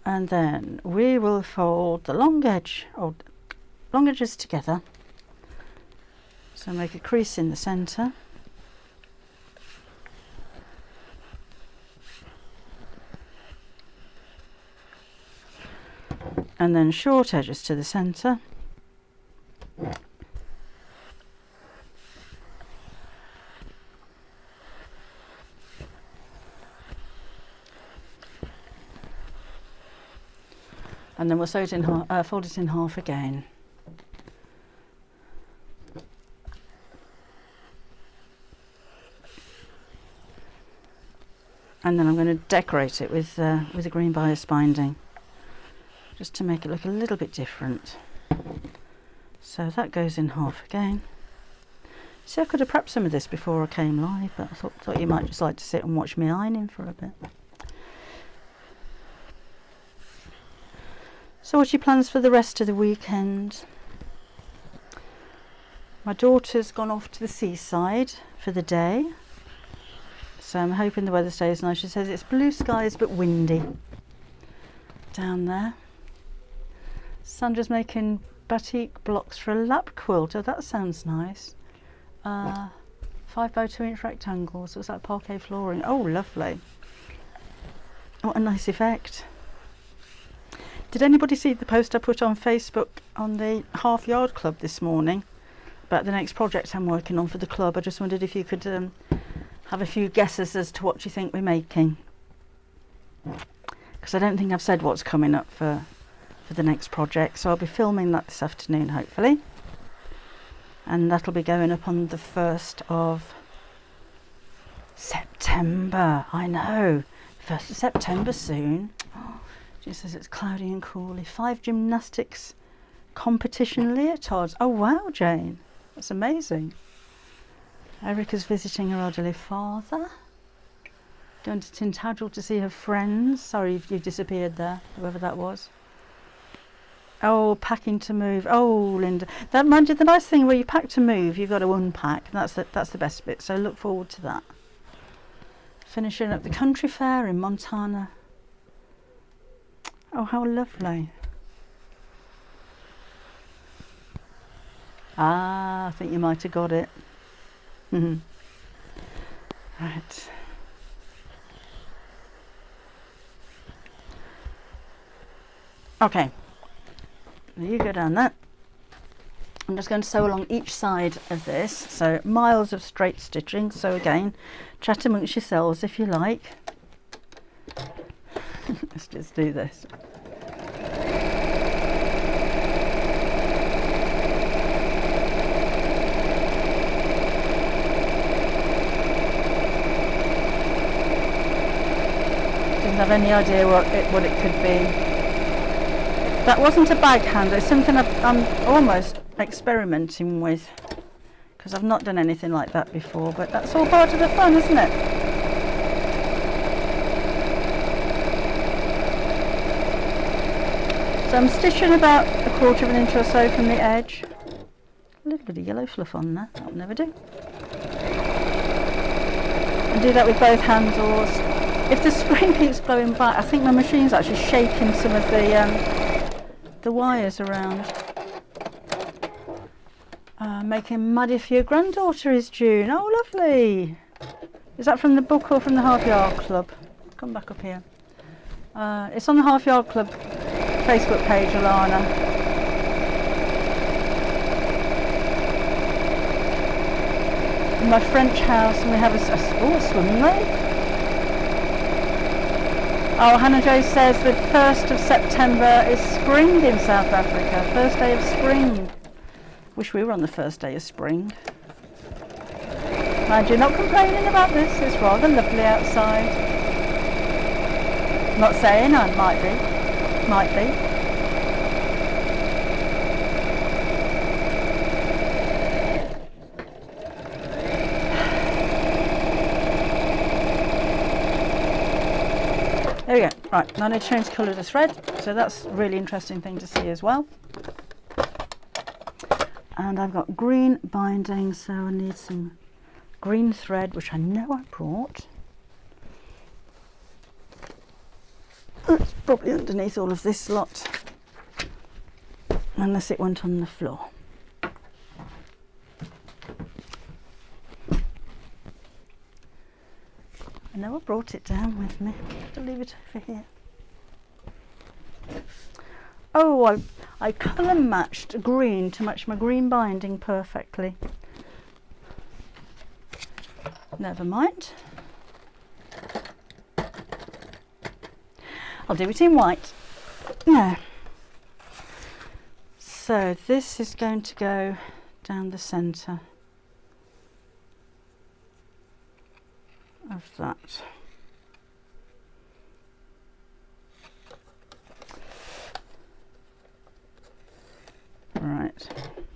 And then we will fold the long edge, or long edges together. So make a crease in the centre. And then short edges to the centre. And then we'll sew it in half, fold it in half again. And then I'm going to decorate it with a green bias binding, just to make it look a little bit different. So that goes in half again. See, I could have prepped some of this before I came live, but I thought you might just like to sit and watch me ironing for a bit. So what's your plans for the rest of the weekend? My daughter's gone off to the seaside for the day, so I'm hoping the weather stays nice. She says it's blue skies but windy down there. Sandra's making batik blocks for a lap quilt. Oh, that sounds nice. 5 by 2 inch rectangles. Looks like parquet flooring. Oh, lovely. What a nice effect. Did anybody see the post I put on Facebook on the Half Yard Club this morning about the next project I'm working on for the club? I just wondered if you could have a few guesses as to what you think we're making, because I don't think I've said what's coming up for the next project, so I'll be filming that this afternoon, hopefully. and that'll be going up on the 1st of September. I know, 1st of September soon. She says it's cloudy and cooly. 5 gymnastics competition leotards. Oh wow, Jane, that's amazing. Erica's visiting her elderly father. Going to Tintagel to see her friends. Sorry if you've disappeared there, whoever that was. Oh, packing to move. Oh, Linda, that mind you, the nice thing where you pack to move, you've got to unpack. That's the best bit. So look forward to that. Finishing up the country fair in Montana. Oh, how lovely. Ah, I think you might have got it. Right. Okay. Now you go down that. I'm just going to sew along each side of this. So miles of straight stitching. So again, chat amongst yourselves if you like. Let's just do this. Didn't have any idea what it could be. That wasn't a bag handle. It's something I'm almost experimenting with, because I've not done anything like that before, but that's all part of the fun, isn't it? So I'm stitching about 1/4 inch or so from the edge. A little bit of yellow fluff on there, that'll never do. And do that with both handles. If the screen keeps blowing back, I think my machine's actually shaking some of the wires around. Making muddy for your granddaughter is June. Oh, lovely. Is that from the book or from the Half Yard Club? Come back up here. It's on the Half Yard Club Facebook page, Alana. In my French house, and we have a swimming lake. Oh, Hannah Jo says the 1st of September is spring in South Africa. First day of spring. Wish we were on the first day of spring. Mind you're not complaining about this. It's rather lovely outside. Not saying I might be. Might be. There we go. Right, now I need to change the colour of the thread, so that's a really interesting thing to see as well. And I've got green binding, so I need some green thread, which I know I brought. It's probably underneath all of this lot, unless it went on the floor. I know I brought it down with me. I'll leave it over here. Oh, I colour matched green to match my green binding perfectly. Never mind. I'll do it in white. No. So this is going to go down the centre of that. Right.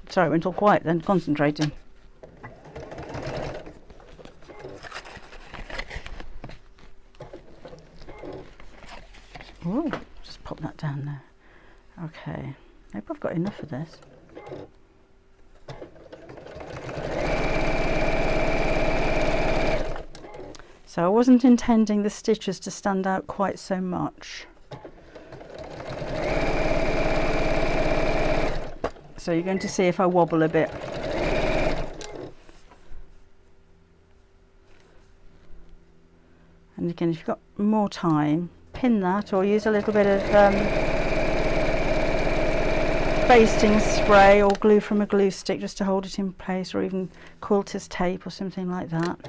Sorry, it went all quiet then, concentrating. Ooh, just pop that down there. Okay, maybe I've got enough of this. So I wasn't intending the stitches to stand out quite so much. So you're going to see if I wobble a bit. And again, if you've got more time, pin that or use a little bit of basting spray or glue from a glue stick just to hold it in place, or even quilter's tape or something like that,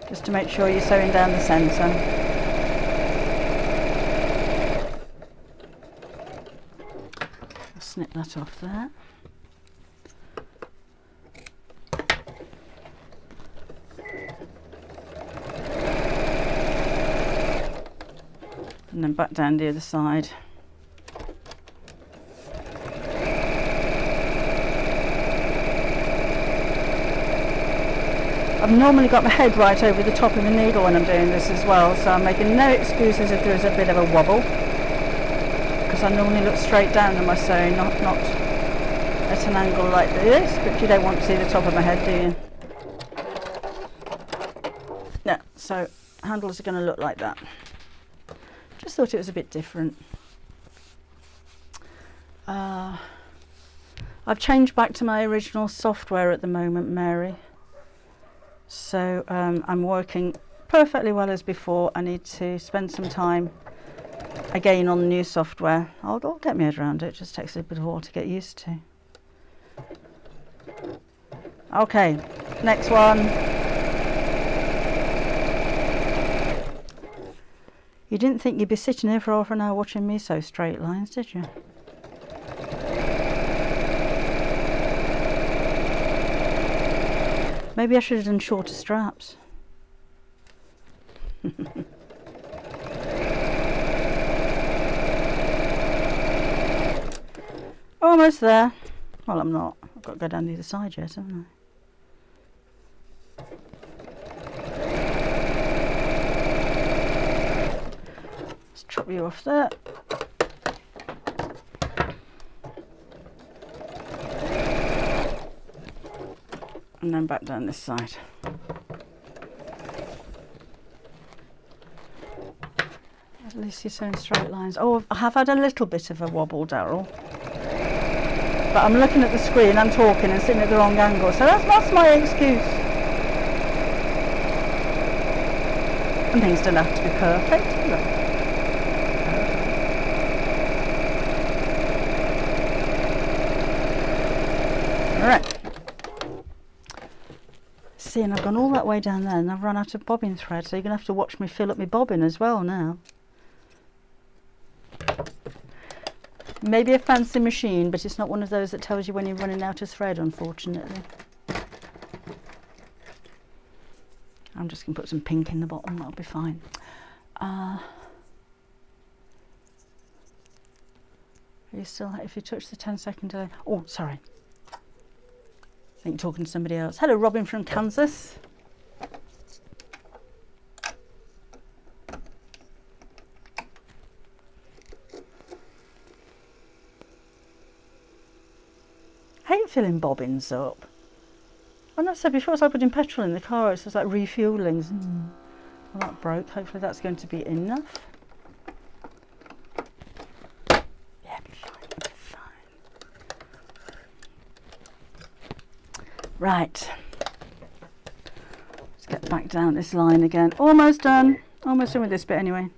just to make sure you're sewing down the centre. Snip that off there. and then back down the other side. I've normally got my head right over the top of the needle when I'm doing this as well, so I'm making no excuses if there is a bit of a wobble, because I normally look straight down at my sewing, not at an angle like this, but you don't want to see the top of my head, do you? Yeah, so handles are going to look like that. Just thought it was a bit different. I've changed back to my original software at the moment, Mary. So I'm working perfectly well as before. I need to spend some time again on the new software. I'll get my head around it. It just takes a bit of a while to get used to. Okay, next one. You didn't think you'd be sitting here for half an hour watching me sew straight lines, did you? Maybe I should have done shorter straps. Almost there. Well, I'm not. I've got to go down the other side yet, haven't I? Let's chop you off there. And then back down this side. At least you're sewing straight lines. Oh, I have had a little bit of a wobble, Daryl. But I'm looking at the screen, I'm talking and sitting at the wrong angle, so that's my excuse. And things don't have to be perfect, do they? Alright. See, and I've gone all that way down there and I've run out of bobbin thread, so you're going to have to watch me fill up my bobbin as well now. Maybe a fancy machine, but it's not one of those that tells you when you're running out of thread, unfortunately. I'm just going to put some pink in the bottom, that'll be fine. You still, if you touch the 10-second delay. Oh, sorry. I think you're talking to somebody else. Hello, Robin from Kansas. Hate filling bobbins up. I've not said before, it's like putting petrol in the car, it's just like refuelling. Well, that broke. Hopefully that's going to be enough. Yeah, it'll be fine, it'll be fine. Right. Let's get back down this line again. Almost done. Almost done with this bit anyway.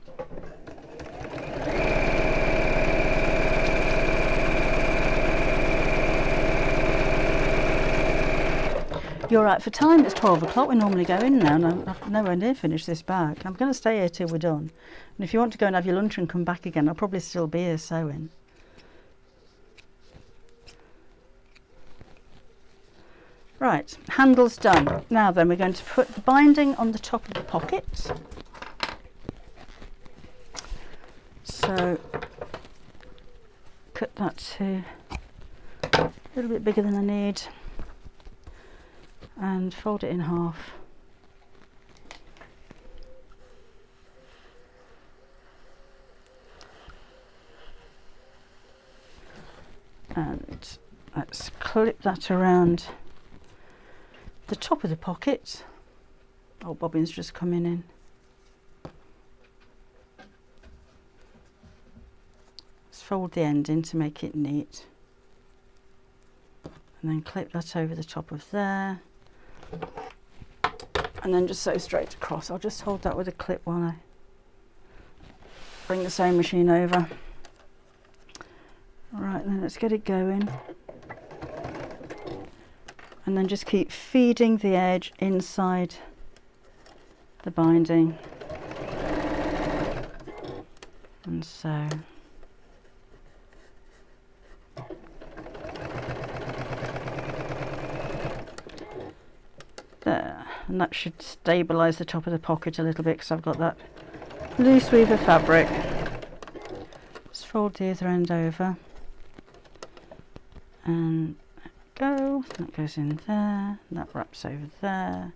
You're right for time, it's 12 o'clock, we normally go in now, and I'm nowhere near finished this bag. I'm going to stay here till we're done. And if you want to go and have your lunch and come back again, I'll probably still be here sewing. Right, handle's done. Now then, we're going to put the binding on the top of the pocket. So, cut that to a little bit bigger than I need. And fold it in half. And let's clip that around the top of the pocket. Oh, bobbin's just coming in. Let's fold the end in to make it neat. And then clip that over the top of there. And then just sew straight across. I'll just hold that with a clip while I bring the sewing machine over. Right, then let's get it going. And then just keep feeding the edge inside the binding. And sew. There, and that should stabilise the top of the pocket a little bit because I've got that loose weave of fabric. fold the other end over, and go, that goes in there, that wraps over there,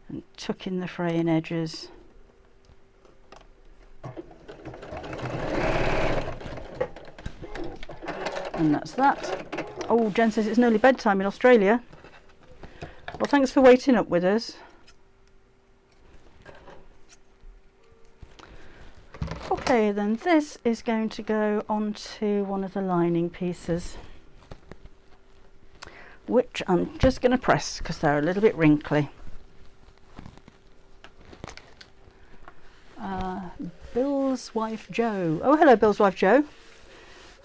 and tuck in the fraying edges. And that's that. Oh, Jen says it's nearly bedtime in Australia. Well, thanks for waiting up with us. Okay, then this is going to go onto one of the lining pieces, which I'm just going to press because they're a little bit wrinkly. Bill's wife Jo. Oh, hello, Bill's wife Jo.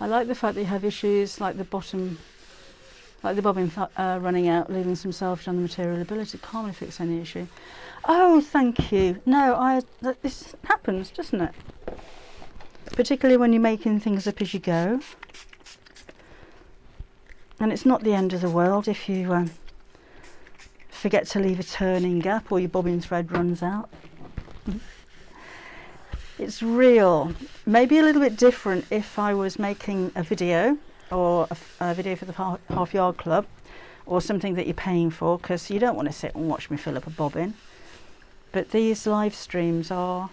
I like the fact that you have issues like the bottom, like the bobbin running out, leaving some salvage on the material. Ability to calmly fix any issue. Oh, thank you. No, this happens, doesn't it? Particularly when you're making things up as you go. And it's not the end of the world if you forget to leave a turning gap or your bobbin thread runs out. It's real. Maybe a little bit different if I was making a video or a video for the Half Yard Club or something that you're paying for, because you don't want to sit and watch me fill up a bobbin. But these live streams are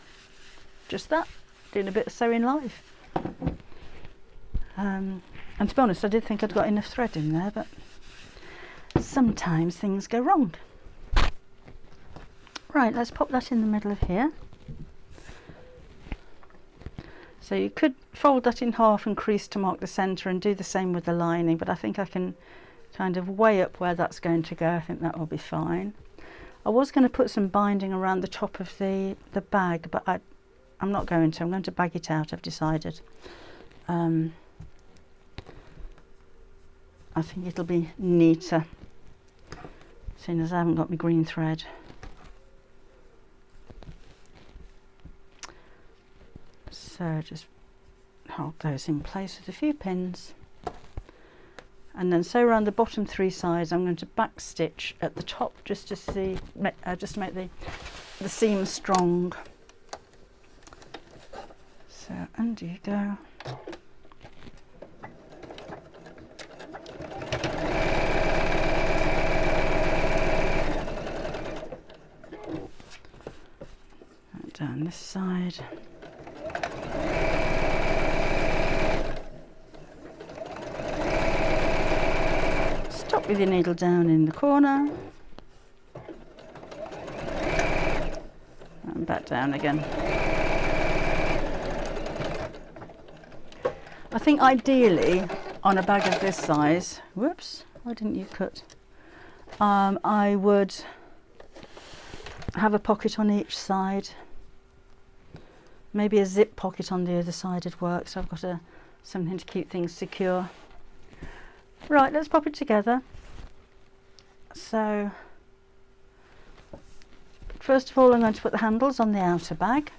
just that, doing a bit of sewing live. And to be honest, I did think I'd got enough thread in there, but sometimes things go wrong. Right, let's pop that in the middle of here. So you could fold that in half and crease to mark the centre and do the same with the lining, but I think I can kind of weigh up where that's going to go. I think that will be fine. I was going to put some binding around the top of the bag, but I'm not going to. I'm going to bag it out, I've decided. I think it'll be neater, seeing as I haven't got my green thread. So just hold those in place with a few pins, and then sew around the bottom 3 sides. I'm going to back stitch at the top just to make the seam strong. So under you go. And down this side. Stop with your needle down in the corner and back down again. I think ideally on a bag of this size, whoops, why didn't you cut? I would have a pocket on each side. Maybe a zip pocket on the other side would work, so I've got something to keep things secure. Right, let's pop it together. So first of all, I'm going to put the handles on the outer bag.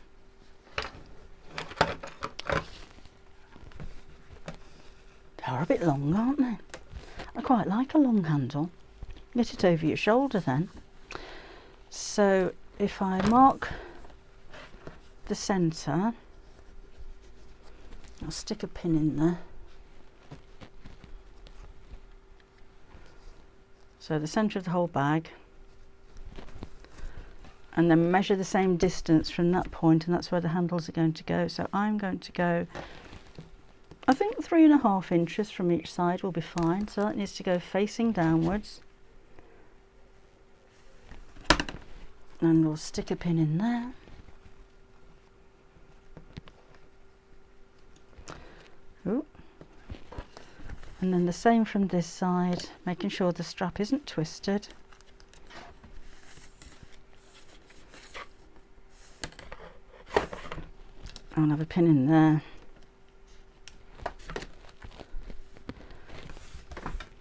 They're a bit long, aren't they? I quite like a long handle. Get it over your shoulder then. So if I mark the centre, I'll stick a pin in there. So the centre of the whole bag, and then measure the same distance from that point, and that's where the handles are going to go. So I'm going to go, I think 3.5 inches from each side will be fine. So that needs to go facing downwards, and we'll stick a pin in there. Ooh. And then the same from this side, making sure the strap isn't twisted. I'll have a pin in there.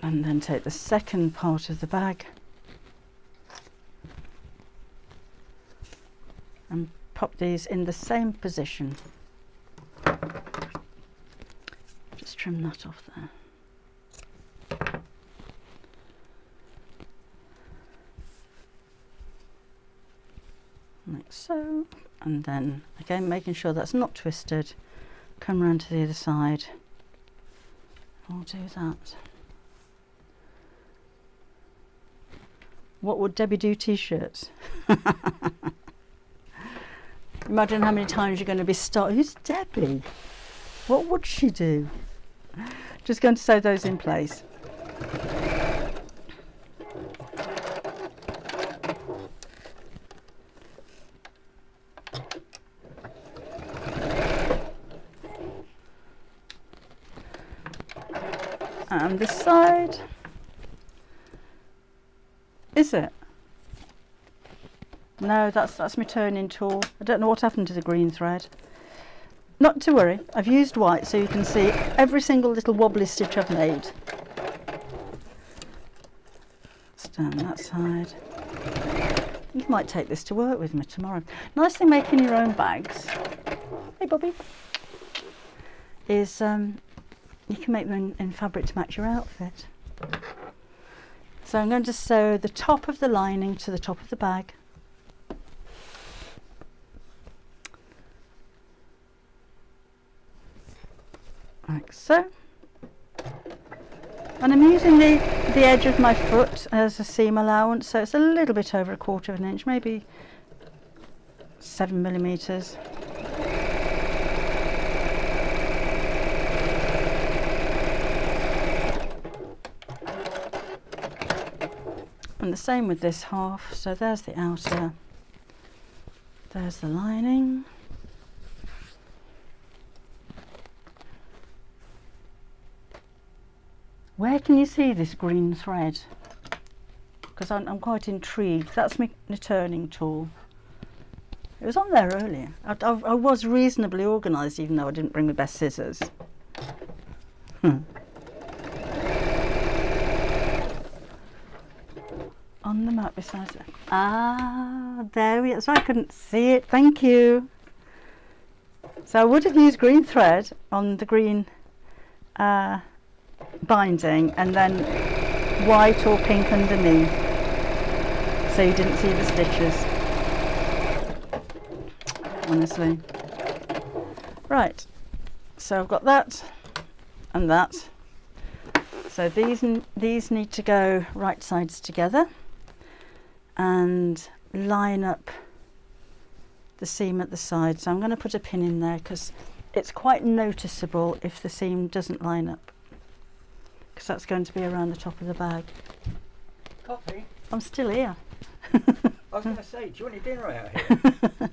And then take the second part of the bag and pop these in the same position. Just trim that off there. Like so, and then again making sure that's not twisted, come round to the other side. I'll do that. What would Debbie do t-shirts? Imagine how many times you're going to be who's Debbie? What would she do? Just going to sew those in place. And this side. Is it? No, that's my turning tool. I don't know what happened to the green thread. Not to worry, I've used white so you can see every single little wobbly stitch I've made. It's down that side. You might take this to work with me tomorrow. Nice thing making your own bags, hey Bobby, is you can make them in fabric to match your outfit. So I'm going to sew the top of the lining to the top of the bag. Like so. And I'm using the edge of my foot as a seam allowance, so it's a little bit over 1/4 of an inch, maybe 7 millimeters. And the same with this half, so there's the outer, there's the lining. Where can you see this green thread? Because I'm quite intrigued. That's my turning tool. It was on there earlier. I was reasonably organised, even though I didn't bring my best scissors. On the mat beside it. Ah, there we are. So I couldn't see it. Thank you. So I would have used green thread on the green binding and then white or pink underneath, so you didn't see the stitches. Honestly. Right, so I've got that and that. So these need to go right sides together and line up the seam at the side. So I'm going to put a pin in there because it's quite noticeable if the seam doesn't line up, because that's going to be around the top of the bag. Coffee? I'm still here. I was going to say, do you want your dinner out here?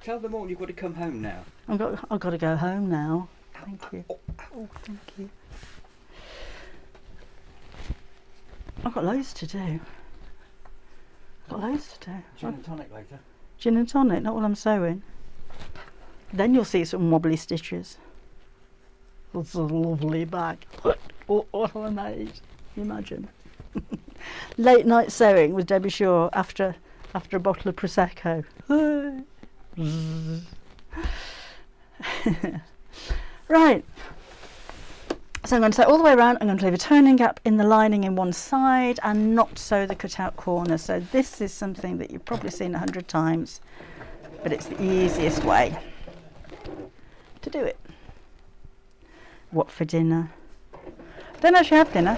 Tell them all you've got to come home now. I've got to go home now. Thank you. Oh, thank you. I've got loads to do. Gin and tonic later. Gin and tonic, not while I'm sewing. Then you'll see some wobbly stitches. It's a lovely bag. What I made, imagine. Late night sewing with Debbie Shaw after a bottle of Prosecco. Right. So I'm going to sew all the way around. I'm going to leave a turning gap in the lining in one side and not sew the cutout corner. So this is something that you've probably seen 100 times, but it's the easiest way to do it. What for dinner? Don't actually have dinner.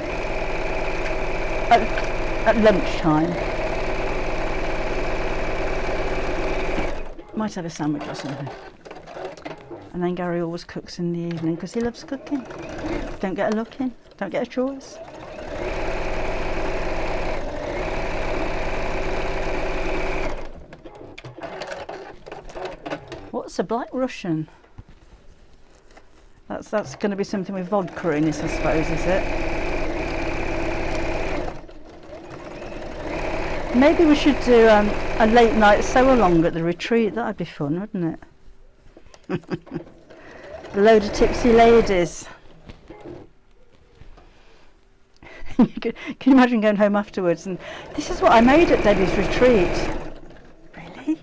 At lunchtime. Might have a sandwich or something. And then Gary always cooks in the evening because he loves cooking. Don't get a look in, don't get a choice. What's a Black Russian? That's going to be something with vodka in it, I suppose, is it? Maybe we should do a late night sew along at the retreat. That'd be fun, wouldn't it? A load of tipsy ladies. Can you imagine going home afterwards and this is what I made at Debbie's retreat? Really?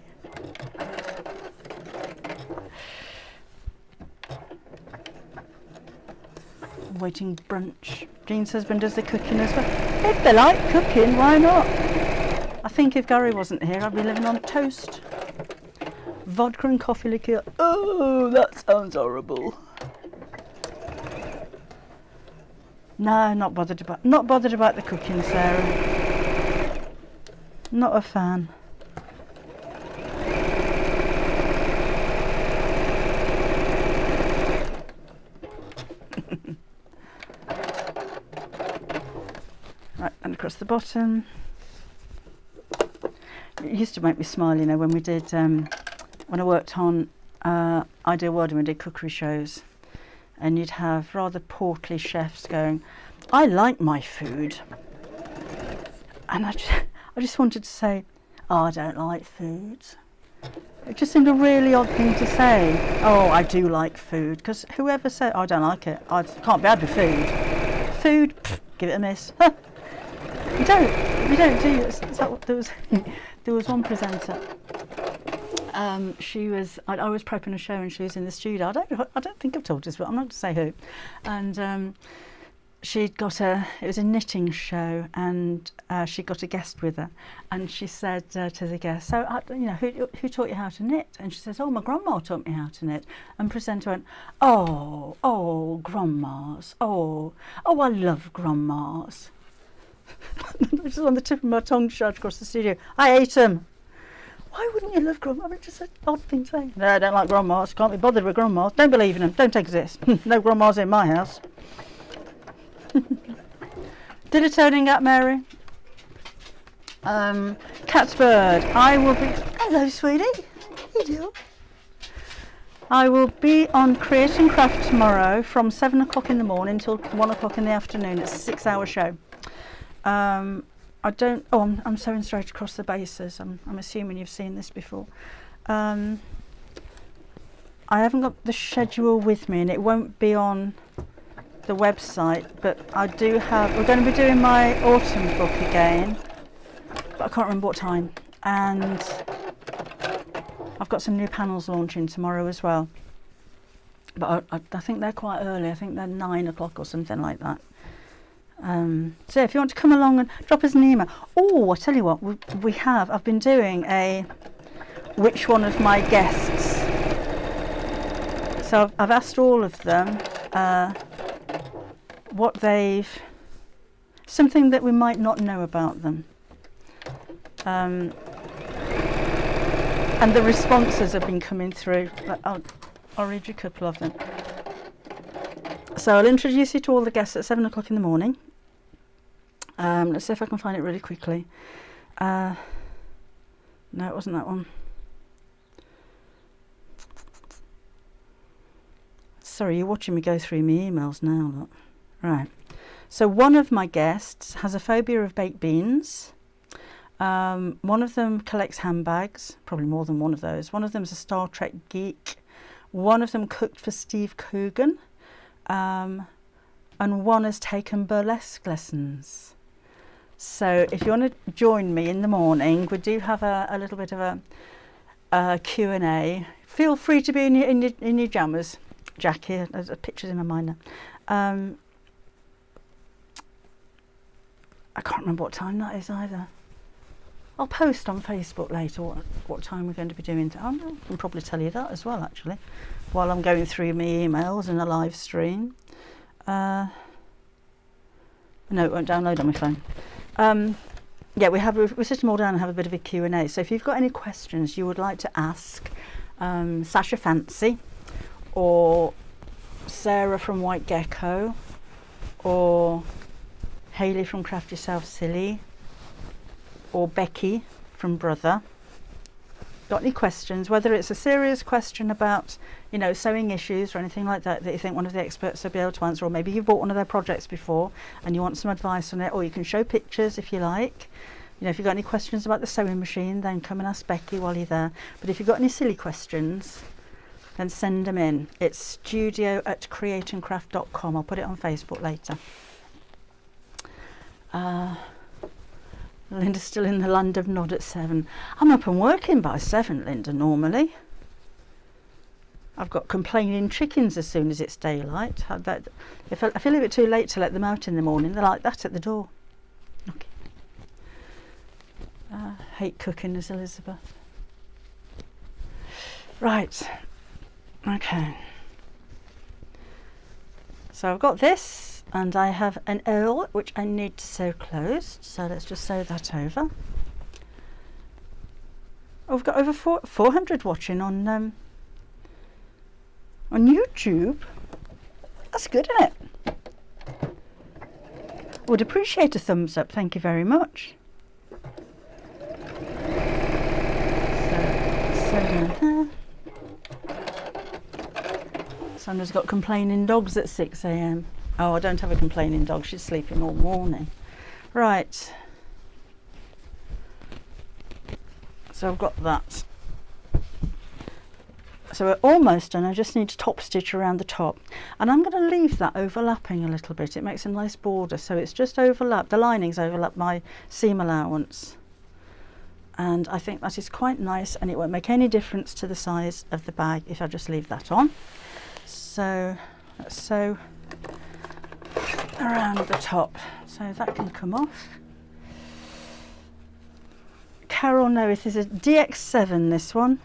Waiting brunch. Jean's husband does the cooking as well. If they like cooking, why not? I think if Gary wasn't here, I'd be living on toast. Vodka and coffee liqueur. Oh, that sounds horrible. No, not bothered about the cooking, Sarah. Not a fan. Right, and across the bottom. It used to make me smile, you know, when we did, when I worked on Ideal World and we did cookery shows, and you'd have rather portly chefs going, I like my food. And I just wanted to say, oh, I don't like food. It just seemed a really odd thing to say. Oh, I do like food. Because whoever said, oh, I don't like it, I can't be had with food. Food, pff, give it a miss. You don't do this. There was one presenter. She was. I was prepping a show and she was in the studio. I don't think I've told this, but I'm not going to say who. And she'd got it was a knitting show, and she got a guest with her, and she said to the guest, so you know, who taught you how to knit? And she says, oh, my grandma taught me how to knit. And presenter went, oh, grandmas, oh, I love grandmas. Just on the tip of my tongue shot across the studio. I ate them. Why wouldn't you love grandma? I mean, just an odd thing to say. No, I don't like grandmas. Can't be bothered with grandmas. Don't believe in them. Don't exist. No grandmas in my house. Did a toning up, Mary? Cat's bird. I will be. Hello, sweetie. How you doing? I will be on Create and Craft tomorrow from 7 o'clock in the morning till 1 o'clock in the afternoon. It's a 6-hour show. I'm sewing straight across the bases. I'm assuming you've seen this before. I haven't got the schedule with me, and it won't be on the website, but I do have. We're going to be doing my autumn book again, but I can't remember what time. And I've got some new panels launching tomorrow as well. But I think they're quite early. I think they're 9 o'clock or something like that. So if you want to come along and drop us an email. Oh, I tell you what, I've been doing a which one of my guests. So I've asked all of them something that we might not know about them. And the responses have been coming through. I'll read you a couple of them. So I'll introduce you to all the guests at 7 o'clock in the morning. Let's see if I can find it really quickly. No, it wasn't that one. Sorry, you're watching me go through my emails now. Look. Right. So one of my guests has a phobia of baked beans. One of them collects handbags, probably more than one of those. One of them is a Star Trek geek. One of them cooked for Steve Coogan. And one has taken burlesque lessons. So if you want to join me in the morning, we do have a little bit of a Q&A. Feel free to be in your jammers. Jack here, there's pictures in my mind now. I can't remember what time that is either. I'll post on Facebook later what time we're going to be doing. I can probably tell you that as well, actually, while I'm going through my emails and a live stream. No, it won't download on my phone. Yeah, we sit them all down and have a bit of a Q&A. So if you've got any questions you would like to ask Sasha Fancy, or Sarah from White Gecko, or Hayley from Craft Yourself Silly, or Becky from Brother, got any questions, whether it's a serious question about, you know, sewing issues or anything like that you think one of the experts will be able to answer, or maybe you've bought one of their projects before and you want some advice on it, or you can show pictures if you like. You know, if you've got any questions about the sewing machine, then come and ask Becky while you're there. But if you've got any silly questions, then send them in. It's studio@createandcraft.com. I'll put it on Facebook later. Linda's still in the land of nod at 7. I'm up and working by 7, Linda, normally. I've got complaining chickens as soon as it's daylight. If I feel a bit too late to let them out in the morning, they're like that at the door. Okay. Hate cooking as Elizabeth. Right, okay. So I've got this, and I have an L which I need to sew closed. So let's just sew that over. Oh, we've got over 400 watching on YouTube. That's good, isn't it? Would appreciate a thumbs up. Thank you very much. So Sandra's got complaining dogs at 6 a.m. Oh, I don't have a complaining dog. She's sleeping all morning. Right. So I've got that. So we're almost done. I just need to top stitch around the top, and I'm going to leave that overlapping a little bit. It makes a nice border, so it's just overlap, the linings overlap my seam allowance, and I think that is quite nice, and it won't make any difference to the size of the bag if I just leave that on. So let's sew around the top, so that can come off. Carol, no, it is a DX7, this one.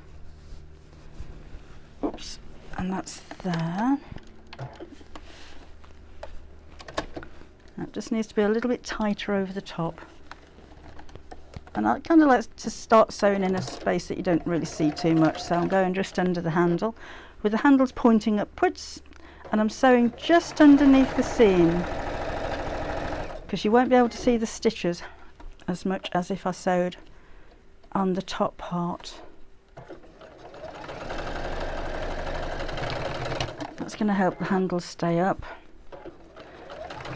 Oops, and that's there. That just needs to be a little bit tighter over the top. And I kind of like to start sewing in a space that you don't really see too much, so I'm going just under the handle, with the handles pointing upwards, and I'm sewing just underneath the seam, because you won't be able to see the stitches as much as if I sewed on the top part. That's going to help the handles stay up.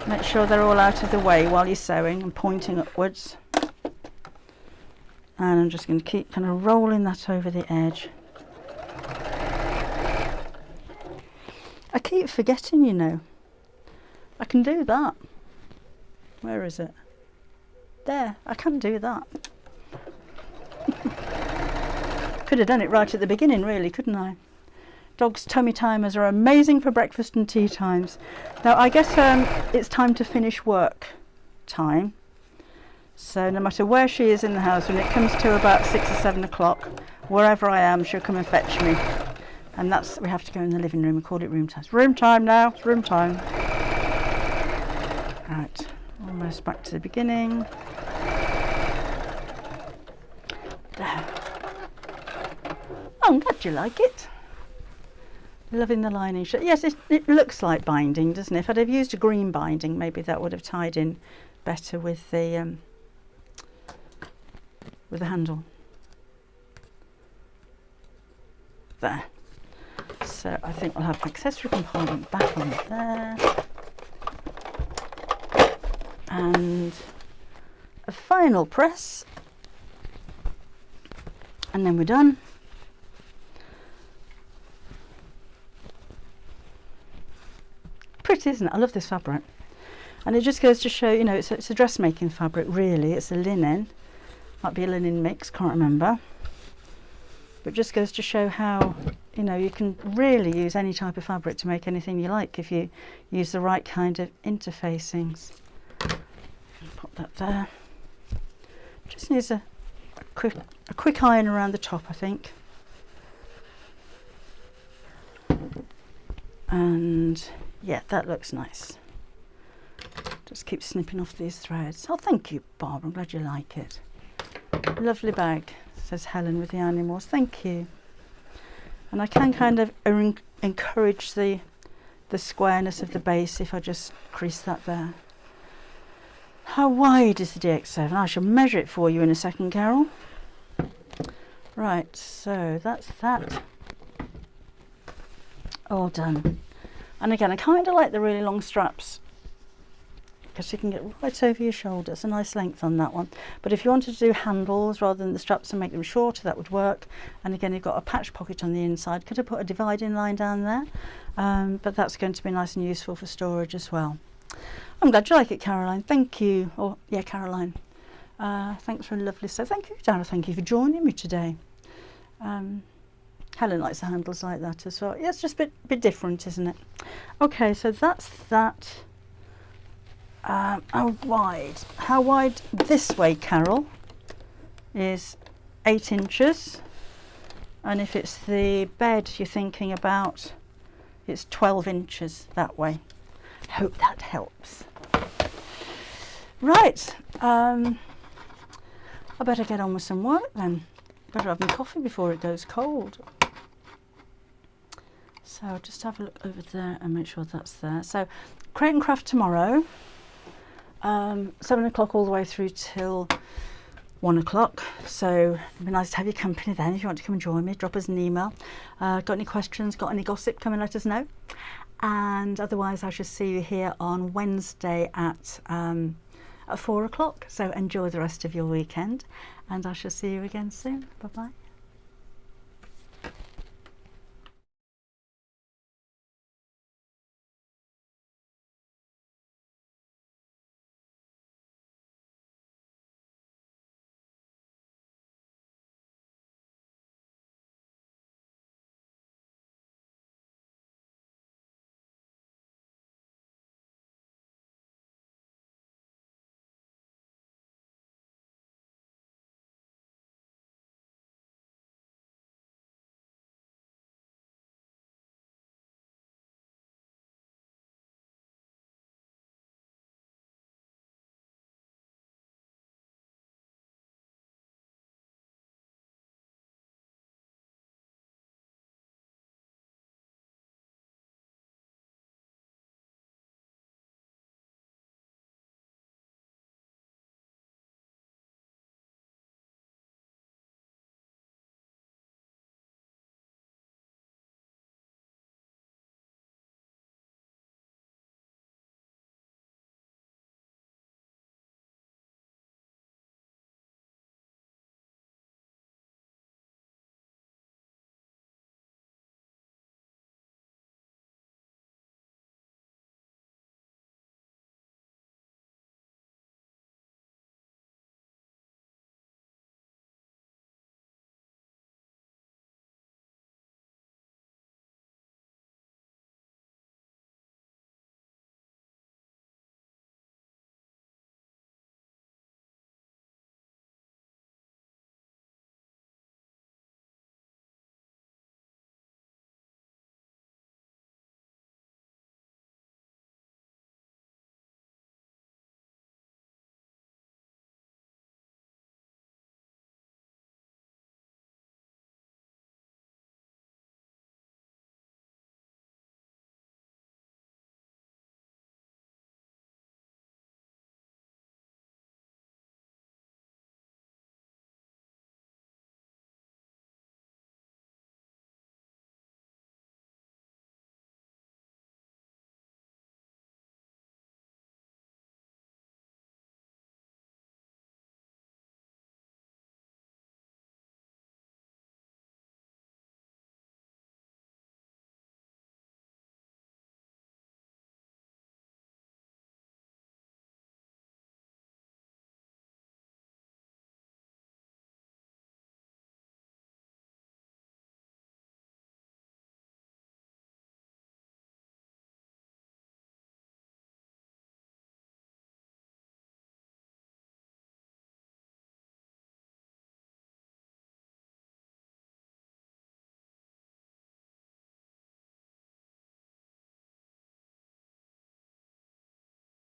Make sure they're all out of the way while you're sewing and pointing upwards. And I'm just going to keep kind of rolling that over the edge. I keep forgetting, you know. I can do that. Where is it? There, I can do that. Could have done it right at the beginning, really, couldn't I? Dogs' tummy timers are amazing for breakfast and tea times. Now I guess it's time to finish work time. So no matter where she is in the house, when it comes to about 6 or 7 o'clock, wherever I am, she'll come and fetch me. And that's, we have to go in the living room and call it room time. It's room time now, it's room time. Right, almost back to the beginning. There. Oh, I'm glad you like it. Loving the lining. Yes, it looks like binding, doesn't it? If I'd have used a green binding, maybe that would have tied in better with the handle. There. So I think we'll have the accessory compartment back on there. And a final press. And then we're done. Pretty, isn't it? I love this fabric, and it just goes to show, you know, it's a dressmaking fabric, really. It's a linen, might be a linen mix, can't remember, but just goes to show how, you know, you can really use any type of fabric to make anything you like if you use the right kind of interfacings. Put that there. Just needs a quick iron around the top, I think. And yeah, that looks nice. Just keep snipping off these threads. Oh, thank you, Barbara. I'm glad you like it. Lovely bag, says Helen with the animals. Thank you. And I can kind of encourage the squareness of the base if I just crease that there. How wide is the DX7? I shall measure it for you in a second, Carol. Right, so that's that. All done. And again, I kind of like the really long straps, because you can get right over your shoulders. A nice length on that one. But if you wanted to do handles rather than the straps and make them shorter, that would work. And again, you've got a patch pocket on the inside. Could have put a dividing line down there, but that's going to be nice and useful for storage as well. I'm glad you like it, Caroline. Thank you. Oh yeah, Caroline. Thanks for a lovely set. Thank you, Dara. Thank you for joining me today. Helen likes the handles like that as well. Yeah, it's just a bit different, isn't it? Okay, so that's that. How wide? How wide this way, Carol, is 8 inches. And if it's the bed you're thinking about, it's 12 inches that way. Hope that helps. Right, I better get on with some work then. Better have my coffee before it goes cold. So just have a look over there and make sure that's there. So Create and Craft tomorrow, 7 o'clock all the way through till 1 o'clock. So it'd be nice to have your company then. If you want to come and join me, drop us an email. Got any questions, got any gossip, come and let us know. And otherwise I shall see you here on Wednesday at 4 o'clock. So enjoy the rest of your weekend and I shall see you again soon. Bye bye.